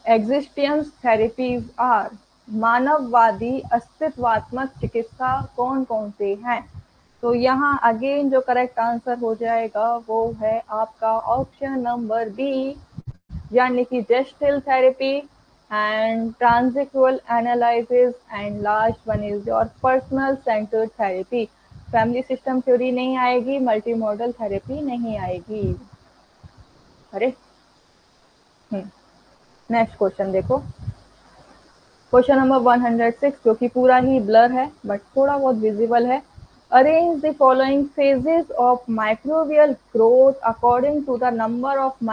एग्जिस्टेंस थेरेपीज आर, मानववादी अस्तित्वात्मक चिकित्सा कौन कौन से हैं? तो यहाँ अगेन जो करेक्ट आंसर हो जाएगा वो है आपका ऑप्शन नंबर बी, यानी कि gestalt therapy and transsexual analysis, and last one is your personal centred therapy. Family system theory नहीं आएगी, मल्टी मॉडल थेरेपी नहीं आएगी। अरे नेक्स्ट क्वेश्चन देखो, क्वेश्चन नंबर 106, जो कि पूरा ही ब्लर है बट थोड़ा बहुत विजिबल है। Arrange the following phases of microbial growth according to the number of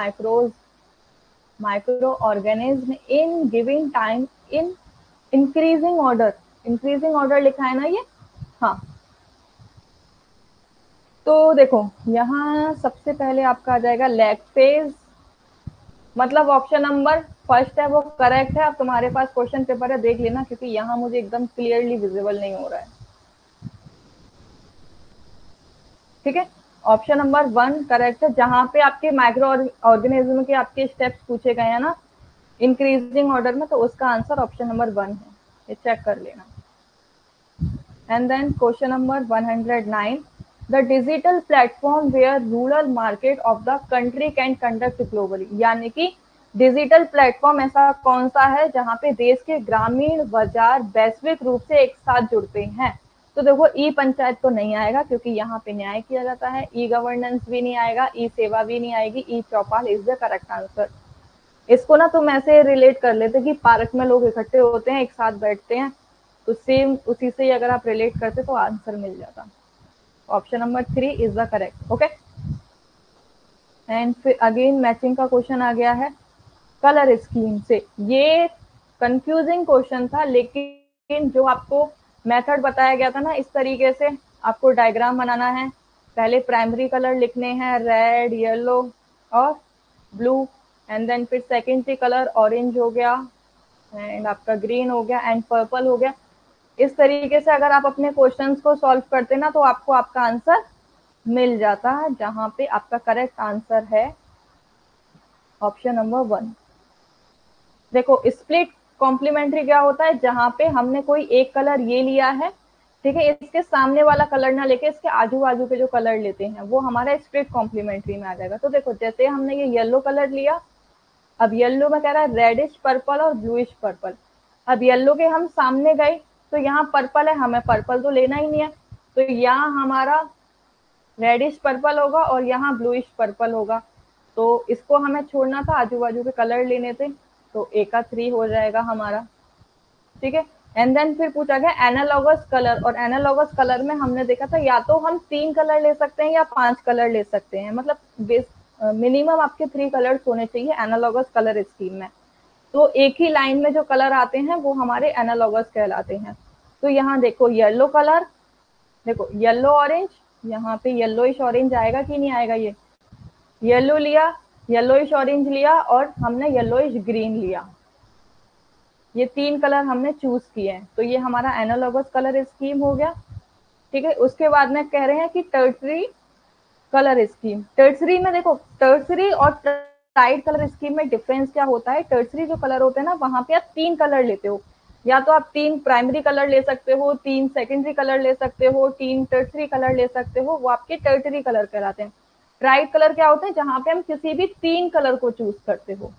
microorganism in giving time in increasing order. Increasing order लिखा है ना ये? हाँ, तो देखो यहाँ सबसे पहले आपका आ जाएगा लैग फेज, मतलब ऑप्शन नंबर फर्स्ट है वो करेक्ट है। अब तुम्हारे पास क्वेश्चन पेपर है, देख लेना, क्योंकि यहाँ मुझे एकदम क्लियरली विजिबल नहीं हो रहा है। ठीक है, ऑप्शन नंबर 1 करेक्ट है, जहां पे आपके माइक्रो ऑर्गेनिज्म के आपके स्टेप्स पूछे गए हैं ना इंक्रीजिंग ऑर्डर में, तो उसका आंसर ऑप्शन नंबर 1 है, ये चेक कर लेना। And then question number 109, the digital platform where rural market of the country can conduct globally, यानी कि डिजिटल प्लेटफॉर्म ऐसा कौन सा है जहां पे देश के ग्रामीण बाजार वैश्विक रूप से एक साथ जुड़ते हैं? तो देखो ई पंचायत तो नहीं आएगा, क्योंकि यहाँ पे न्याय किया जाता है। ई गवर्नेंस भी नहीं आएगा, ई सेवा भी नहीं आएगी, ई चौपाल इज द करेक्ट आंसर। इसको ना तुम ऐसे रिलेट कर लेते कि पार्क में लोग इकट्ठे होते हैं, एक साथ बैठते हैं, तो सेम उसी से अगर आप रिलेट करते तो आंसर मिल जाता। Option number 3 is the correct. Okay, and फिर अगेन मैचिंग का क्वेश्चन आ गया है कलर स्कीम से। ये कंफ्यूजिंग क्वेश्चन था, लेकिन जो आपको मेथड बताया गया था ना, इस तरीके से आपको डायग्राम बनाना है। पहले प्राइमरी कलर लिखने हैं, रेड, येलो और ब्लू, एंड देन फिर सेकेंडरी कलर ऑरेंज हो गया, एंड आपका ग्रीन हो गया, एंड पर्पल हो गया। इस तरीके से अगर आप अपने क्वेश्चंस को सॉल्व करते ना, तो आपको आपका आंसर मिल जाता है, जहां पे आपका करेक्ट आंसर है ऑप्शन नंबर 1। देखो स्प्लिट कॉम्प्लीमेंट्री क्या होता है, जहां पे हमने कोई एक कलर ये लिया है, ठीक है, इसके सामने वाला कलर ना लेके इसके आजू बाजू के जो कलर लेते हैं वो हमारा स्प्लिट कॉम्प्लीमेंट्री में आ जाएगा। तो देखो जैसे हमने ये येलो कलर लिया, अब येलो में कह रहा है रेडिश पर्पल और ब्लूइश पर्पल। अब येलो के हम सामने गए तो यहाँ पर्पल है, हमें पर्पल तो लेना ही नहीं है, तो यहाँ हमारा रेडिश पर्पल होगा और यहाँ ब्लूइश पर्पल होगा। तो इसको हमें छोड़ना था, आजू बाजू के कलर लेने थे, तो ए का 3 हो जाएगा हमारा। ठीक है, एंड देन फिर पूछा गया एनालॉगस कलर, और एनालॉगस कलर में हमने देखा था या तो हम 3 कलर ले सकते हैं या 5 कलर ले सकते हैं, मतलब मिनिमम आपके 3 कलर्स होने चाहिए एनालॉगस कलर स्कीम में। तो एक ही लाइन में जो कलर आते हैं वो हमारे एनालॉगस कहलाते हैं। तो यहाँ देखो येलो कलर, देखो येलो ऑरेंज, यहाँ पे येलोइश ऑरेंज आएगा कि नहीं आएगा? ये येलो लिया, येलोइश ऑरेंज लिया और हमने येलोइश ग्रीन लिया, ये 3 कलर हमने चूज किए हैं, तो ये हमारा एनालॉगस कलर स्कीम हो गया। ठीक है, उसके बाद में कह रहे हैं कि टर्टरी कलर स्कीम। टर्सरी में देखो, टर्सरी और ट्राइड कलर स्कीम में डिफरेंस क्या होता है? टर्सरी जो कलर होते हैं ना, वहां पे आप 3 कलर लेते हो, या तो आप 3 प्राइमरी कलर ले सकते हो, 3 सेकेंडरी कलर ले सकते हो, 3 टर्सरी कलर ले सकते हो, वो आपके टर्टरी कलर कहलाते हैं। ट्राइड कलर क्या होते हैं? जहां पे हम किसी भी 3 कलर को चूज करते हो,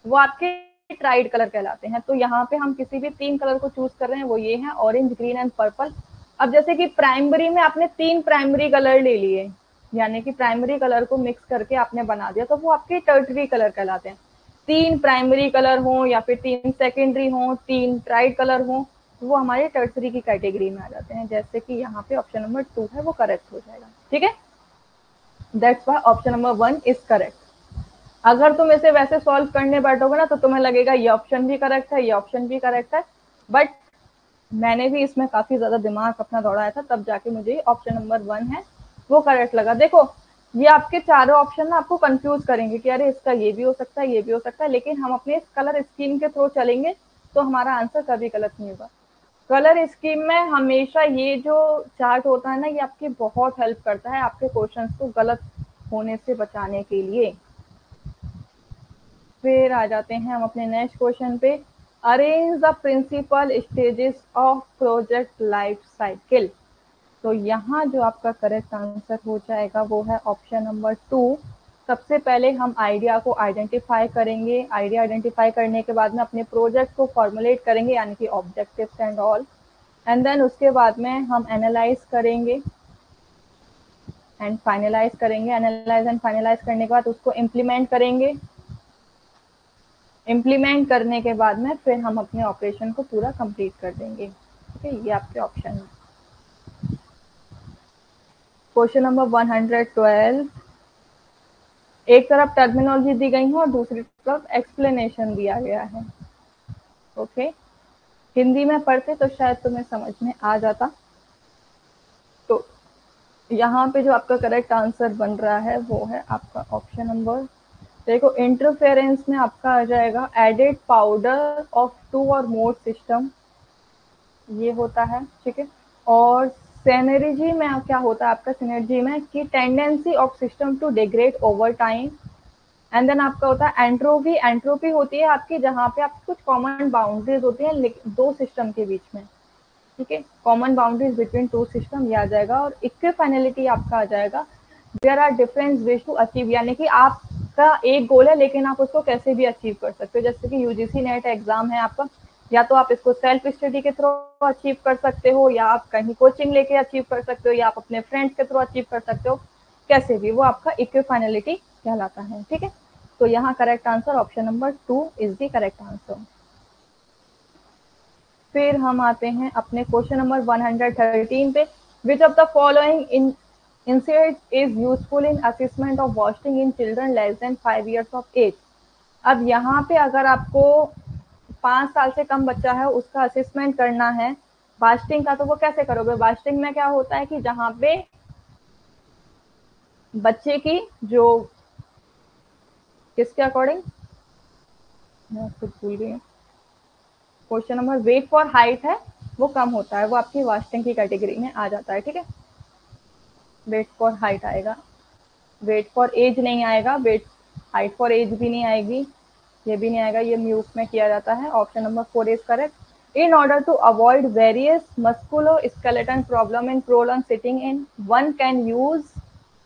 वो आपके ट्राइड कलर कहलाते हैं। तो यहाँ पे हम किसी भी 3 कलर को चूज कर रहे हैं, वो ये है ऑरेंज, ग्रीन एंड पर्पल। अब जैसे कि प्राइमरी में आपने 3 प्राइमरी कलर ले लिए, यानी कि प्राइमरी कलर को मिक्स करके आपने बना दिया, तो वो आपके टर्टरी कलर कहलाते हैं। 3 प्राइमरी कलर हो या फिर 3 सेकेंडरी हो, 3 ट्राइड कलर हो, वो हमारे टर्सरी की कैटेगरी में आ जाते हैं, जैसे कि यहाँ पे ऑप्शन नंबर 2 है वो करेक्ट हो जाएगा। ठीक है, that's why option number 1 is correct. अगर तुम इसे वैसे सॉल्व करने बैठोगे ना, तो तुम्हें लगेगा ये ऑप्शन भी करेक्ट है, ये ऑप्शन भी करेक्ट है, बट मैंने भी इसमें काफी ज्यादा दिमाग अपना दौड़ाया था, तब जाके मुझे ऑप्शन नंबर 1 है वो करेक्ट लगा। देखो ये आपके चारों ऑप्शन ना आपको कंफ्यूज करेंगे कि अरे इसका ये भी हो सकता है, ये भी हो सकता है, लेकिन हम अपने इस कलर स्कीम के थ्रू चलेंगे तो हमारा आंसर कभी गलत नहीं होगा। कलर स्कीम में हमेशा ये जो चार्ट होता है ना, ये आपकी बहुत हेल्प करता है आपके क्वेश्चंस को गलत होने से बचाने के लिए। फिर आ जाते हैं हम अपने नेक्स्ट क्वेश्चन पे। Arrange the principal stages of project life cycle. तो यहाँ जो आपका करेक्ट आंसर हो जाएगा वो है ऑप्शन नंबर 2। सबसे पहले हम आइडिया को आइडेंटिफाई करेंगे, आइडिया आइडेंटिफाई करने के बाद में अपने प्रोजेक्ट को फॉर्मुलेट करेंगे, यानी कि objectives and all, and then उसके बाद में हम एनालाइज करेंगे एंड फाइनलाइज करेंगे। एनालाइज एंड फाइनलाइज करने के बाद उसको इम्प्लीमेंट करेंगे। इम्प्लीमेंट करने के बाद में फिर हम अपने ऑपरेशन को पूरा कंप्लीट कर देंगे। ठीक है, ये आपके ऑप्शन है। Question number 112। एक तरफ टर्मिनोलॉजी दी गई है और दूसरी तरफ एक्सप्लेनेशन दिया गया है। ओके, हिंदी में पढ़ते तो शायद तुम्हें समझ में आ जाता। तो यहाँ पे जो आपका करेक्ट आंसर बन रहा है वो है आपका ऑप्शन नंबर, देखो इंटरफेरेंस में आपका आ जाएगा एडेड पाउडर ऑफ टू और मोर सिस्टम, ये होता है। ठीक है, और सिनर्जी में क्या होता है आपका, सिनर्जी में कि tendency of system to degrade over time. And then आपका होता है एंट्रोपी। एंट्रोपी होती है आपकी जहाँ पे आप कुछ कॉमन बाउंड्रीज होती हैं दो सिस्टम के बीच में। ठीक है, common boundaries between two system, ये आ जाएगा। और इक्विफाइनलिटी आपका आ जाएगा there are different ways to achieve, यानी कि आपका एक गोल है लेकिन आप उसको कैसे भी अचीव कर सकते हो। जैसे कि यूजीसी नेट एग्जाम है आपका, या तो आप इसको सेल्फ स्टडी के थ्रू अचीव कर सकते हो, या आप कहीं कोचिंग लेके अचीव कर सकते हो, या आप अपने फ्रेंड्स के थ्रू अचीव कर सकते हो, कैसे भी, वो आपका इक्विफाइनलिटी कहलाता है। ठीक है, तो यहाँ correct answer option number 2 is the correct answer. फिर हम आते हैं अपने क्वेश्चन नंबर 113 पे। Which of the following incident is useful in assessment of wasting in children less than 5 years of age. अब यहाँ पे अगर आपको 5 साल से कम बच्चा है उसका असेसमेंट करना है वास्टिंग का, तो वो कैसे करोगे। वास्टिंग में क्या होता है कि जहाँ पे बच्चे की जो, किसके अकॉर्डिंग, मैं खुद भूल गई, question number, weight for height है वो कम होता है, वो आपकी वास्टिंग की कैटेगरी में आ जाता है। ठीक है, वेट फॉर हाइट आएगा, वेट फॉर एज नहीं आएगा, वेट हाइट फॉर एज भी नहीं आएगी, ये भी नहीं आएगा, ये म्यूट में किया जाता है। Option number 4 is correct. In order to avoid various musculoskeletal problem in prolong sitting in, one can use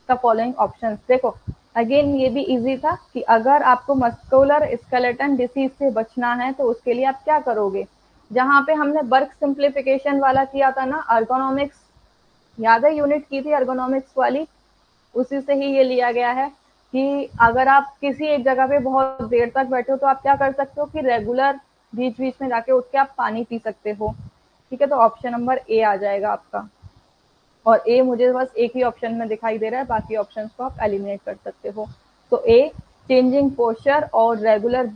the following options. देखो अगेन ये भी इजी था कि अगर आपको मस्कुलर स्केलेटन डिसीज से बचना है तो उसके लिए आप क्या करोगे। जहां पे हमने वर्क सिंप्लीफिकेशन वाला किया था ना, अर्गोनॉमिक्स, याद है यूनिट की थी अर्गोनॉमिक्स वाली, उसी से ही ये लिया गया है कि अगर आप किसी एक जगह पे बहुत देर तक बैठे हो तो आप क्या कर सकते हो कि रेगुलर बीच बीच में जाके उठ के आप पानी पी सकते हो। ठीक है, तो ऑप्शन नंबर ए आ जाएगा आपका। और ए मुझे बस एक ही ऑप्शन में दिखाई दे रहा है, बाकी ऑप्शंस को आप एलिमिनेट कर सकते हो। तो ए, चेंजिंग पोस्चर और रेगुलर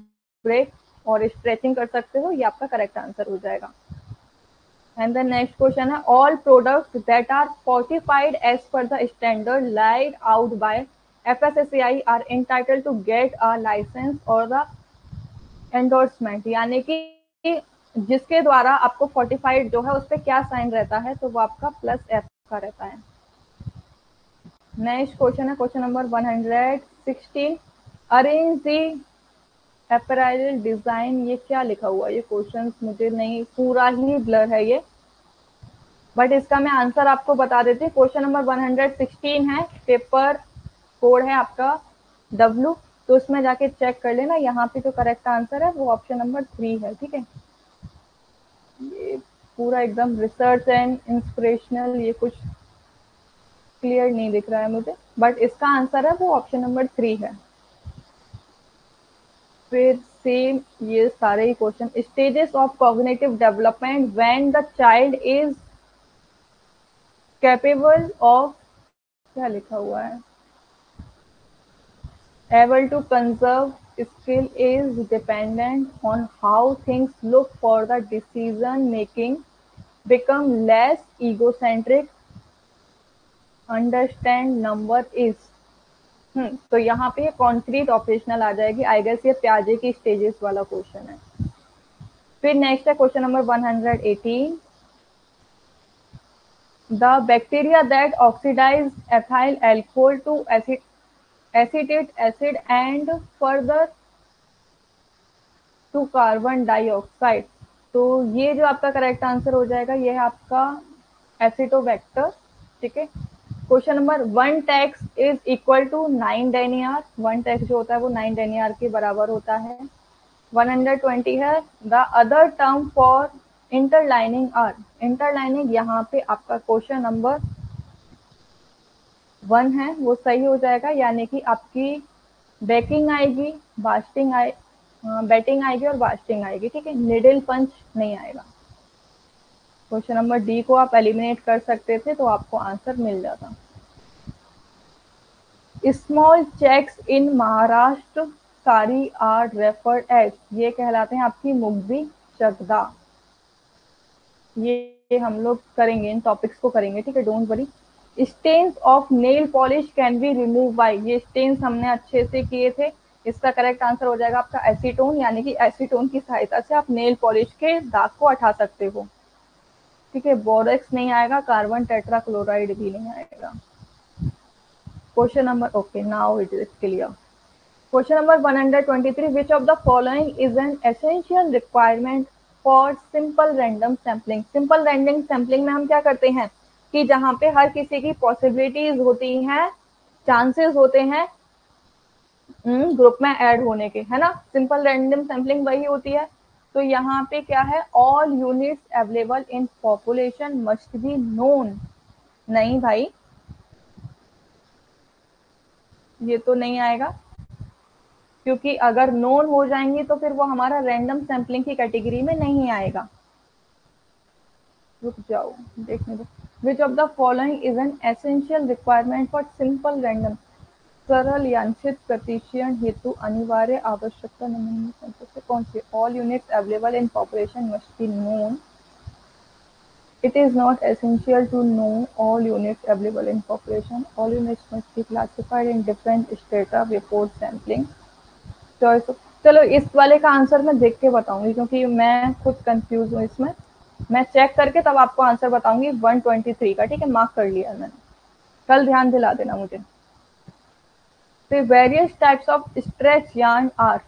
ब्रेक और स्ट्रेचिंग कर सकते हो, ये आपका करेक्ट आंसर हो जाएगा। एंड द नेक्स्ट क्वेश्चन है, all products that are fortified as per the standard laid out by FSSAI are entitled to get a license or the endorsement, यानी कि जिसके द्वारा आपको फोर्टिफाइड जो है उस पर क्या साइन रहता है, तो वो आपका +F का रहता है। नेक्स्ट क्वेश्चन है question number 116। Arrange the apparel design, ये क्या लिखा हुआ है, ये क्वेश्चन मुझे नहीं, पूरा ही ब्लर है ये, बट इसका मैं आंसर आपको बता देती हूँ। क्वेश्चन नंबर 116 है, पेपर कोड है आपका W, तो उसमें जाके चेक कर लेना। यहाँ पे जो करेक्ट आंसर है वो ऑप्शन नंबर 3 है। ठीक है, ये पूरा एकदम रिसर्च एंड इंस्पिरेशनल, ये कुछ क्लियर नहीं दिख रहा है मुझे, बट इसका आंसर है वो ऑप्शन नंबर 3 है। फिर सेम ये सारे ही question, stages of cognitive development when the child is capable of, क्या लिखा हुआ है, able to conserve skill is dependent on how things look for the decision making, become less egocentric, understand number is. तो यहाँ पे ये कॉन्क्रीट ऑपरेशनल आ जाएगी। आई गेस ये प्याजे की स्टेजेस वाला क्वेश्चन है। फिर नेक्स्ट है question number 118। The bacteria that oxidise ethyl alcohol to acetate acid and further to carbon dioxide. तो ये जो आपका करेक्ट आंसर हो जाएगा ये है आपका एसिटोबैक्टर। ठीक है। Question number 1 tex is equal to 9 denier. 1 tex जो होता है वो 9 डेनियर के बराबर होता है। 120 है the other term for interlining are. Interlining यहाँ पे आपका क्वेश्चन नंबर 1 है वो सही हो जाएगा, यानी कि आपकी बेकिंग आएगी, बास्टिंग आए, बैटिंग आएगी और बास्टिंग आएगी। ठीक है, निडल पंच नहीं आएगा। क्वेश्चन नंबर डी को आप एलिमिनेट कर सकते थे तो आपको आंसर मिल जाता। स्मॉल चेक्स इन महाराष्ट्र सारी आर रेफर्ड एज। ये कहलाते हैं आपकी मुगबी चकदा। ये हम लोग करेंगे, इन टॉपिक्स को करेंगे। ठीक है, don't worry. Stains of nail polish can be remove by. ये स्टेन्स हमने अच्छे से किए थे। इसका करेक्ट आंसर हो जाएगा आपका एसीटोन, यानी कि एसीटोन की सहायता से आप नेल पॉलिश के दाग को हटा सकते हो। ठीक है, बोरेक्स नहीं आएगा, कार्बन टेट्राक्लोराइड भी नहीं आएगा। Question number okay, now it is clear. Question number 123 which of the following is an essential requirement for simple random sampling. Simple random sampling में हम क्या करते हैं कि जहां पे हर किसी की पॉसिबिलिटीज होती हैं, चांसेस होते हैं ग्रुप में ऐड होने के, है ना। सिंपल रैंडम सैम्पलिंग वही होती है। तो यहाँ पे क्या है, all units available in population must be known. नहीं भाई, ये तो नहीं आएगा, क्योंकि अगर नोन हो जाएंगी तो फिर वो हमारा रैंडम सैम्पलिंग की कैटेगरी में नहीं आएगा। रुक जाओ, देखने दो। Which of the following is an essential requirement for simple random. सरल यांत्रिक प्रतिशयन हेतु अनिवार्य आवश्यकता नहीं है। कौन सी? All units available in population must be known. It is not essential to know all units available in population. All units must be classified in different strata before sampling. Choice. चलो इस वाले का आंसर मैं देख के बताऊंगी, क्योंकि मैं खुद कंफ्यूज हूँ इसमें। मैं चेक करके तब आपको आंसर बताऊंगी 123 का। ठीक है, मार्क कर लिया मैंने, कल ध्यान दिला देना मुझे। फिर various types of stretch yarn are.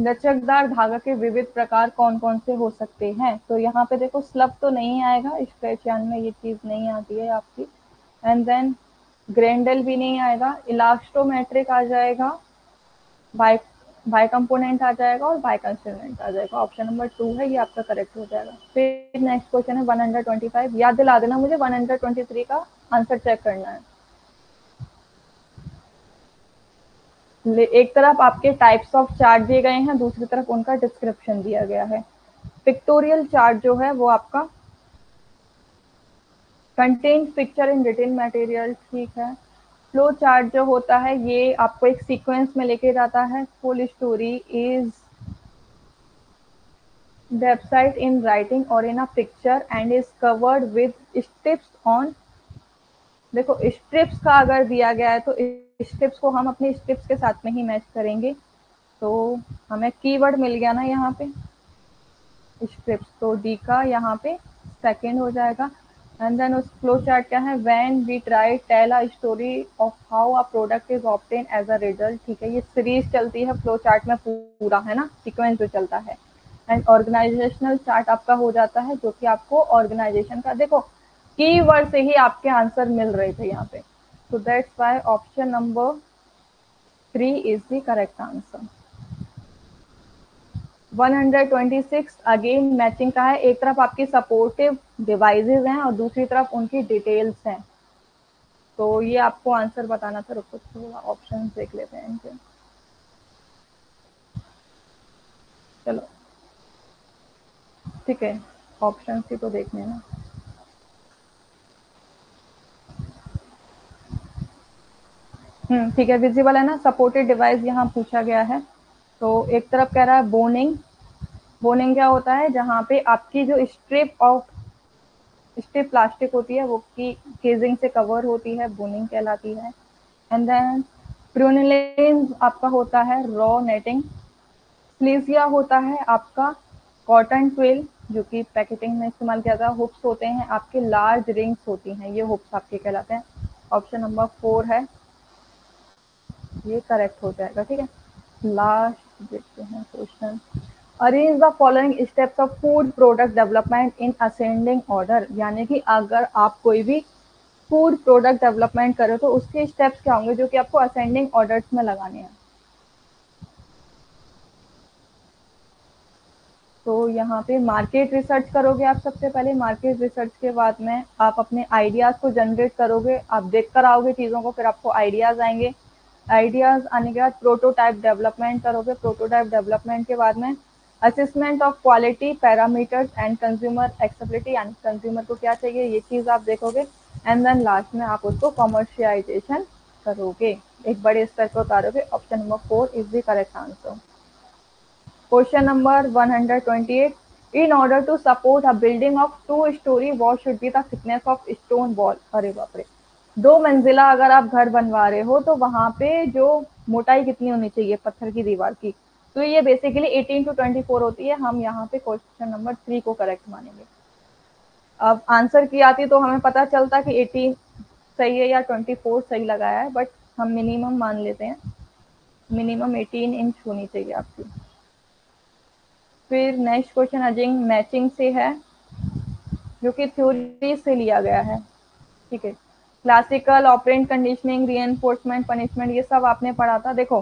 लचकदार धागा के विविध प्रकार कौन कौन से हो सकते हैं। तो यहाँ पे देखो, स्लब तो नहीं आएगा, स्ट्रेच यार्न में ये चीज नहीं आती है आपकी। एंड देन ग्रेंडल भी नहीं आएगा, इलास्टोमेट्रिक आ जाएगा, बाई बाई कंपोनेंट आ जाएगा और बाई कंस्टिट्यूएंट आ जाएगा। ऑप्शन नंबर 2 है, ये आपका करेक्ट हो जाएगा। फिर नेक्स्ट क्वेश्चन है 125। याद दिला देना मुझे, 123 का आंसर चेक करना है। एक तरफ आपके टाइप्स ऑफ चार्ट दिए गए हैं, दूसरी तरफ उनका डिस्क्रिप्शन दिया गया है। पिक्टोरियल चार्ट जो है वो आपका contain picture in written material. ठीक है। फ्लो चार्ट जो होता है ये आपको एक सीक्वेंस में लेके जाता है। Full story is website in writing और in a picture and is covered with strips on. देखो, स्ट्रिप्स का अगर दिया गया है तो स्ट्रिप्स को हम अपने स्ट्रिप्स के साथ में ही मैच करेंगे। तो हमें कीवर्ड मिल गया ना यहाँ पे, स्ट्रिप्स। तो डी का यहाँ पे सेकेंड हो जाएगा। एंड देन उस फ्लो चार्ट क्या है, when we try tell a story of how a product is obtain as a result. ठीक है, ये सीरीज चलती है फ्लो चार्ट में पूरा, है ना, सीक्वेंस जो चलता है। एंड ऑर्गेनाइजेशनल चार्ट आपका हो जाता है, जो कि आपको ऑर्गेनाइजेशन का, देखो कीवर्ड से ही आपके आंसर मिल रहे थे यहाँ पे। तो that's why option number 3 is the correct answer. 126 again matching का है। एक तरफ आपकी सपोर्टिव डिवाइसेस हैं और दूसरी तरफ उनकी डिटेल्स हैं। तो ये आपको आंसर बताना था। रुको थोड़ा ऑप्शन देख लेते हैं इनके। चलो ठीक है, ऑप्शन ही तो देखने ना। ठीक है, विजिबल है ना, सपोर्टेड डिवाइस यहाँ पूछा गया है। तो एक तरफ कह रहा है बोनिंग, बोनिंग क्या होता है, जहाँ पे आपकी जो स्ट्रिप प्लास्टिक होती है वो की केजिंग से कवर होती है, बोनिंग कहलाती है। एंड देन प्रूनिलिन आपका होता है रॉ नेटिंग। स्लीजिया होता है आपका कॉटन ट्विल, जो कि पैकेटिंग में इस्तेमाल किया जाता है। हुप्स होते हैं आपके लार्ज रिंग्स होती हैं, ये हुप्स आपके कहलाते हैं। ऑप्शन नंबर 4 है, ये करेक्ट हो जाएगा। ठीक है, लास्ट देखते हैं question. Arrange the following steps of food product development in ascending order, यानी कि अगर आप कोई भी फूड प्रोडक्ट डेवलपमेंट करो तो उसके स्टेप्स क्या होंगे जो कि आपको असेंडिंग ऑर्डर्स में लगाने हैं। तो यहाँ पे मार्केट रिसर्च करोगे आप सबसे पहले। मार्केट रिसर्च के बाद में आप अपने आइडियाज़ को जनरेट करोगे, आप देख कर आओगे चीज़ों को, फिर आपको आइडियाज़ आएंगे। आइडियाज़ आने के बाद प्रोटोटाइप डेवलपमेंट करोगे। प्रोटोटाइप डेवलपमेंट के बाद में assessment of quality parameters and consumer accessibility, यानी कंज्यूमर को क्या चाहिए ये चीज़ आप देखोगे। एंड देन लास्ट में आप उसको कमर्शियलाइजेशन करोगे, एक बड़े स्तर पर उतारोगे। Option number 4 is the correct answer. Question number 128. In order to support a building of 2 story, what should be the thickness of stone wall? अरे बाप रे, 2 मंजिला अगर आप घर बनवा रहे हो तो वहां पे जो मोटाई कितनी होनी चाहिए पत्थर की दीवार की, तो ये बेसिकली 18 to 24 होती है। हम यहाँ पे क्वेश्चन नंबर 3 को करेक्ट मानेंगे। अब आंसर की आती तो हमें पता चलता कि 18 सही है या 24 सही लगाया है, बट हम मिनिमम मान लेते हैं। मिनिमम 18 इंच होनी चाहिए आपकी। फिर नेक्स्ट क्वेश्चन अजिंग मैचिंग से है, जो कि थ्योरी से लिया गया है। ठीक है, क्लासिकल, ऑपरेंट कंडीशनिंग, रीएनफोर्समेंट, पनिशमेंट, ये सब आपने पढ़ा था। देखो,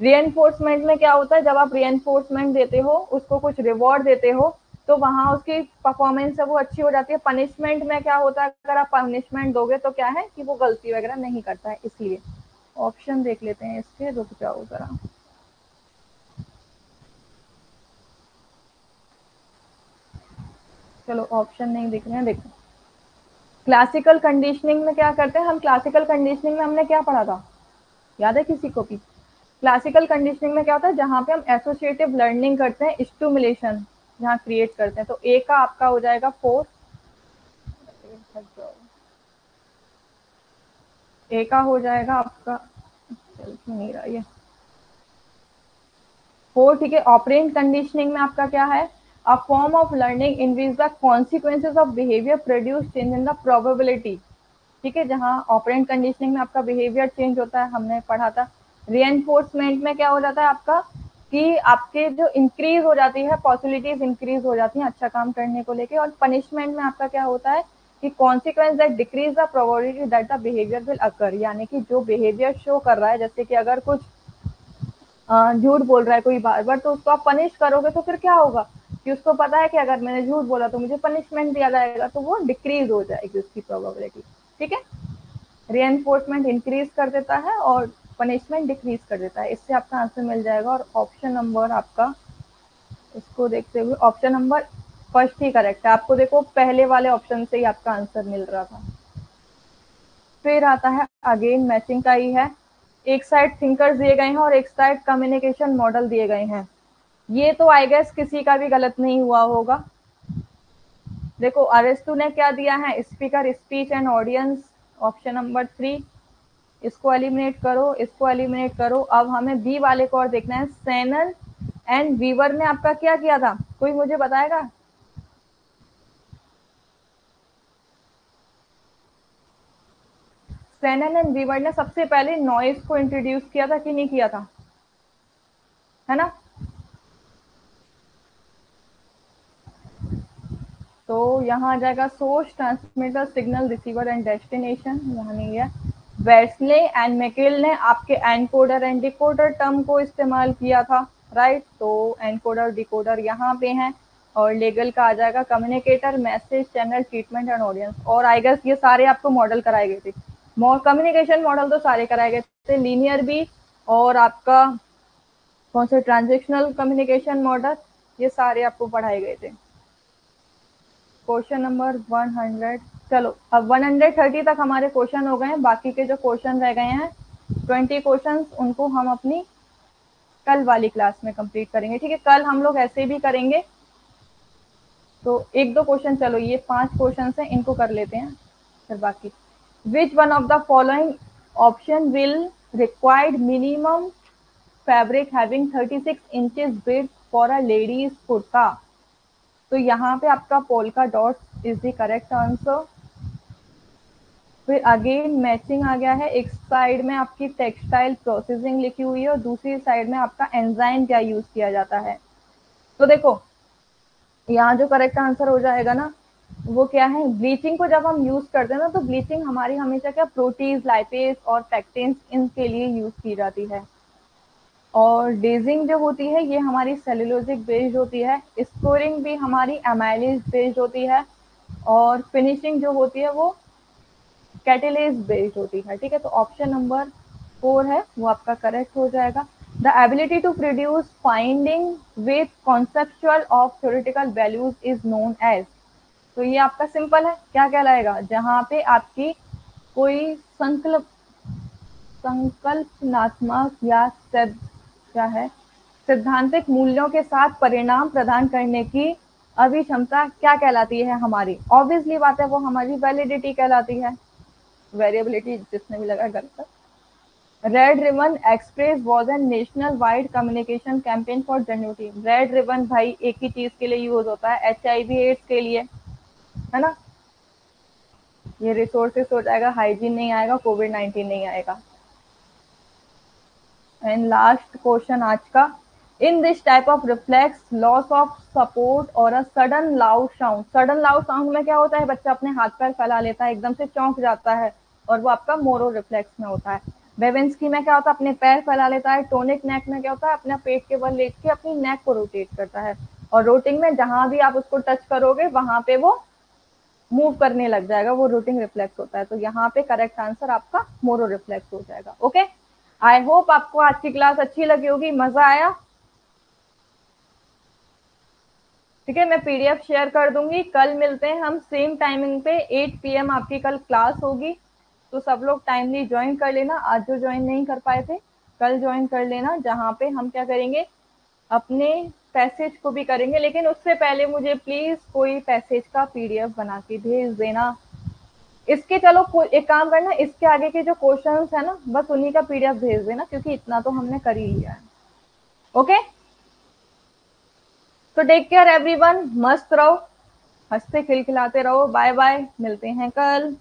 रीएनफोर्समेंट में क्या होता है, जब आप रीएनफोर्समेंट देते हो, उसको कुछ रिवॉर्ड देते हो, तो वहां उसकी परफॉर्मेंस है वो अच्छी हो जाती है। पनिशमेंट में क्या होता है, अगर आप पनिशमेंट दोगे तो क्या है कि वो गलती वगैरह नहीं करता है, इसलिए। ऑप्शन देख लेते हैं इसके, रुक जाओ जरा। चलो ऑप्शन नहीं दिख रहे हैं, देखो। क्लासिकल कंडीशनिंग में क्या करते हैं हम, क्लासिकल कंडीशनिंग में हमने क्या पढ़ा था, याद है किसी को भी? क्लासिकल कंडीशनिंग में क्या होता है, जहां पे हम एसोसिएटिव लर्निंग करते हैं, स्टिमुलेशन जहां क्रिएट करते हैं। तो ए का आपका हो जाएगा 4। ए का हो जाएगा आपका, चल नहीं रहा ये 4। ठीक है, ऑपरेंट कंडीशनिंग में आपका क्या है, a form of learning in which the consequences of behaviour produce change in the probability. ठीक है, जहाँ ऑपरेंट कंडीशनिंग में आपका बिहेवियर चेंज होता है, हमने पढ़ा था। रीएनफोर्समेंट में क्या हो जाता है आपका, कि आपके जो इंक्रीज हो जाती है, पॉसिबिलिटीज इंक्रीज हो जाती हैं अच्छा काम करने को लेके। और पनिशमेंट में आपका क्या होता है कि consequence that decrease the probability that the behaviour will occur, यानी कि जो बिहेवियर शो कर रहा है, जैसे कि अगर कुछ झूठ बोल रहा है कोई बार बार, तो उसको आप पनिश करोगे तो फिर क्या होगा कि उसको पता है कि अगर मैंने झूठ बोला तो मुझे पनिशमेंट दिया जाएगा, तो वो डिक्रीज हो जाएगी उसकी प्रोबेबिलिटी। ठीक है, रीएनफोर्समेंट इंक्रीज कर देता है और पनिशमेंट डिक्रीज कर देता है। इससे आपका आंसर मिल जाएगा। और ऑप्शन नंबर आपका, इसको देखते हुए ऑप्शन नंबर फर्स्ट ही करेक्ट है। आपको देखो पहले वाले ऑप्शन से ही आपका आंसर मिल रहा था। फिर आता है अगेन मैचिंग का ही है। एक साइड थिंकर्स दिए गए हैं और एक साइड कम्युनिकेशन मॉडल दिए गए हैं। ये तो आई गेस किसी का भी गलत नहीं हुआ होगा। देखो अरिस्टो ने क्या दिया है, speaker, speech and audience, option number 3। इसको एलिमिनेट करो, इसको एलिमिनेट करो। अब हमें बी वाले को और देखना है। सैनन एंड वीवर ने आपका क्या किया था, कोई मुझे बताएगा? सैनन एंड वीवर ने सबसे पहले नॉइस को इंट्रोड्यूस किया था कि नहीं किया था, है ना? तो यहाँ आ जाएगा source, transmitter, signal, receiver and destination, यहाँ नहीं है। वेस्ले एंड मैकेल ने आपके एनकोडर एंड डिकोडर टर्म को इस्तेमाल किया था, राइट? तो एनकोडर डिकोडर यहाँ पे हैं। और लेगल का आ जाएगा communicator, message, channel, treatment and audience. और आई गेस ये सारे आपको मॉडल कराए गए थे। कम्युनिकेशन मॉडल तो सारे कराए गए थे, लीनियर भी, और आपका कौन से ट्रांजेक्शनल कम्युनिकेशन मॉडल, ये सारे आपको पढ़ाए गए थे। क्वेश्चन नंबर 100, चलो अब 130 तक हमारे क्वेश्चन हो गए हैं। बाकी के जो क्वेश्चन रह गए हैं 20 क्वेश्चन, उनको हम अपनी कल वाली क्लास में कंप्लीट करेंगे, ठीक है। कल हम लोग ऐसे भी करेंगे, तो एक दो क्वेश्चन, चलो ये 5 क्वेश्चन हैं, इनको कर लेते हैं, फिर बाकी। Which one of the following option will required minimum fabric having 36 inches width for a ladies kurta. तो यहाँ पे आपका polka dot is the correct answer. फिर अगेन मैचिंग आ गया है, एक साइड में आपकी टेक्सटाइल प्रोसेसिंग लिखी हुई है और दूसरी साइड में आपका एंजाइम क्या यूज किया जाता है। तो देखो यहाँ जो करेक्ट आंसर हो जाएगा ना, वो क्या है, ब्लीचिंग को जब हम यूज करते हैं ना, तो ब्लीचिंग हमारी हमेशा क्या प्रोटीज, लाइपेज और पैक्टेन्स इनके लिए यूज की जाती है। और डेजिंग जो होती है ये हमारी सेलुलोजिक बेस्ड होती है, स्कोरिंग भी हमारी एमाइलेज बेस्ड होती है, और फिनिशिंग जो होती है वो कैटेलेज बेस्ड होती है, ठीक है। तो ऑप्शन नंबर 4 है वो आपका करेक्ट हो जाएगा। The ability to produce finding with conceptual of theoretical values is known as. तो ये आपका सिंपल है, क्या कहलाएगा, जहाँ पे आपकी कोई संकल्पनात्मक या क्या है, सिद्धांतिक मूल्यों के साथ परिणाम प्रदान करने की अभिक्षमता क्या कहलाती है हमारी। ऑब्वियसली बात है वो हमारी वैलिडिटी कहलाती है, वेरिएबिलिटी जिसने भी लगा गलत है। Red ribbon express was an national wide communication campaign for genuinity. Red ribbon भाई एक ही चीज के लिए यूज होता है, HIV एड्स के लिए, है ना। ये रिसोर्सेस हो जाएगा, हाइजीन नहीं आएगा, कोविड-19 नहीं आएगा। एंड लास्ट क्वेश्चन आज का, in this type of reflex loss of support और a sudden loud sound. Sudden loud sound में क्या होता है, बच्चा अपने हाथ पैर फैला लेता है, एकदम से चौंक जाता है, और वो आपका मोरो रिफ्लेक्स में होता है। बेवेंस्की में क्या होता है, अपने पैर फैला लेता है। टोनिक नेक में क्या होता है, अपना पेट के बल लेट के अपनी नेक को रोटेट करता है। और रोटिंग में जहां भी आप उसको टच करोगे वहां पे वो मूव करने लग जाएगा, वो रूटिंग रिफ्लेक्स होता है। तो यहाँ पे करेक्ट आंसर आपका मोरो रिफ्लेक्स हो जाएगा। ओके, आई होप आपको आज की क्लास अच्छी लगी होगी, मजा आया। ठीक है, मैं PDF शेयर कर दूंगी। कल मिलते हैं हम सेम टाइमिंग पे, 8 PM आपकी कल क्लास होगी। तो सब लोग टाइमली ज्वाइन कर लेना, आज जो ज्वाइन नहीं कर पाए थे कल ज्वाइन कर लेना, जहाँ पे हम क्या करेंगे, अपने पैसेज को भी करेंगे। लेकिन उससे पहले मुझे प्लीज कोई पैसेज का PDF बना के भेज देना। इसके चलो एक काम करना, इसके आगे के जो क्वेश्चंस है ना, बस उन्हीं का PDF भेज देना, क्योंकि इतना तो हमने कर ही लिया है। ओके, तो टेक केयर एवरीवन, मस्त रहो, हंसते खिलखिलाते रहो। बाय बाय, मिलते हैं कल।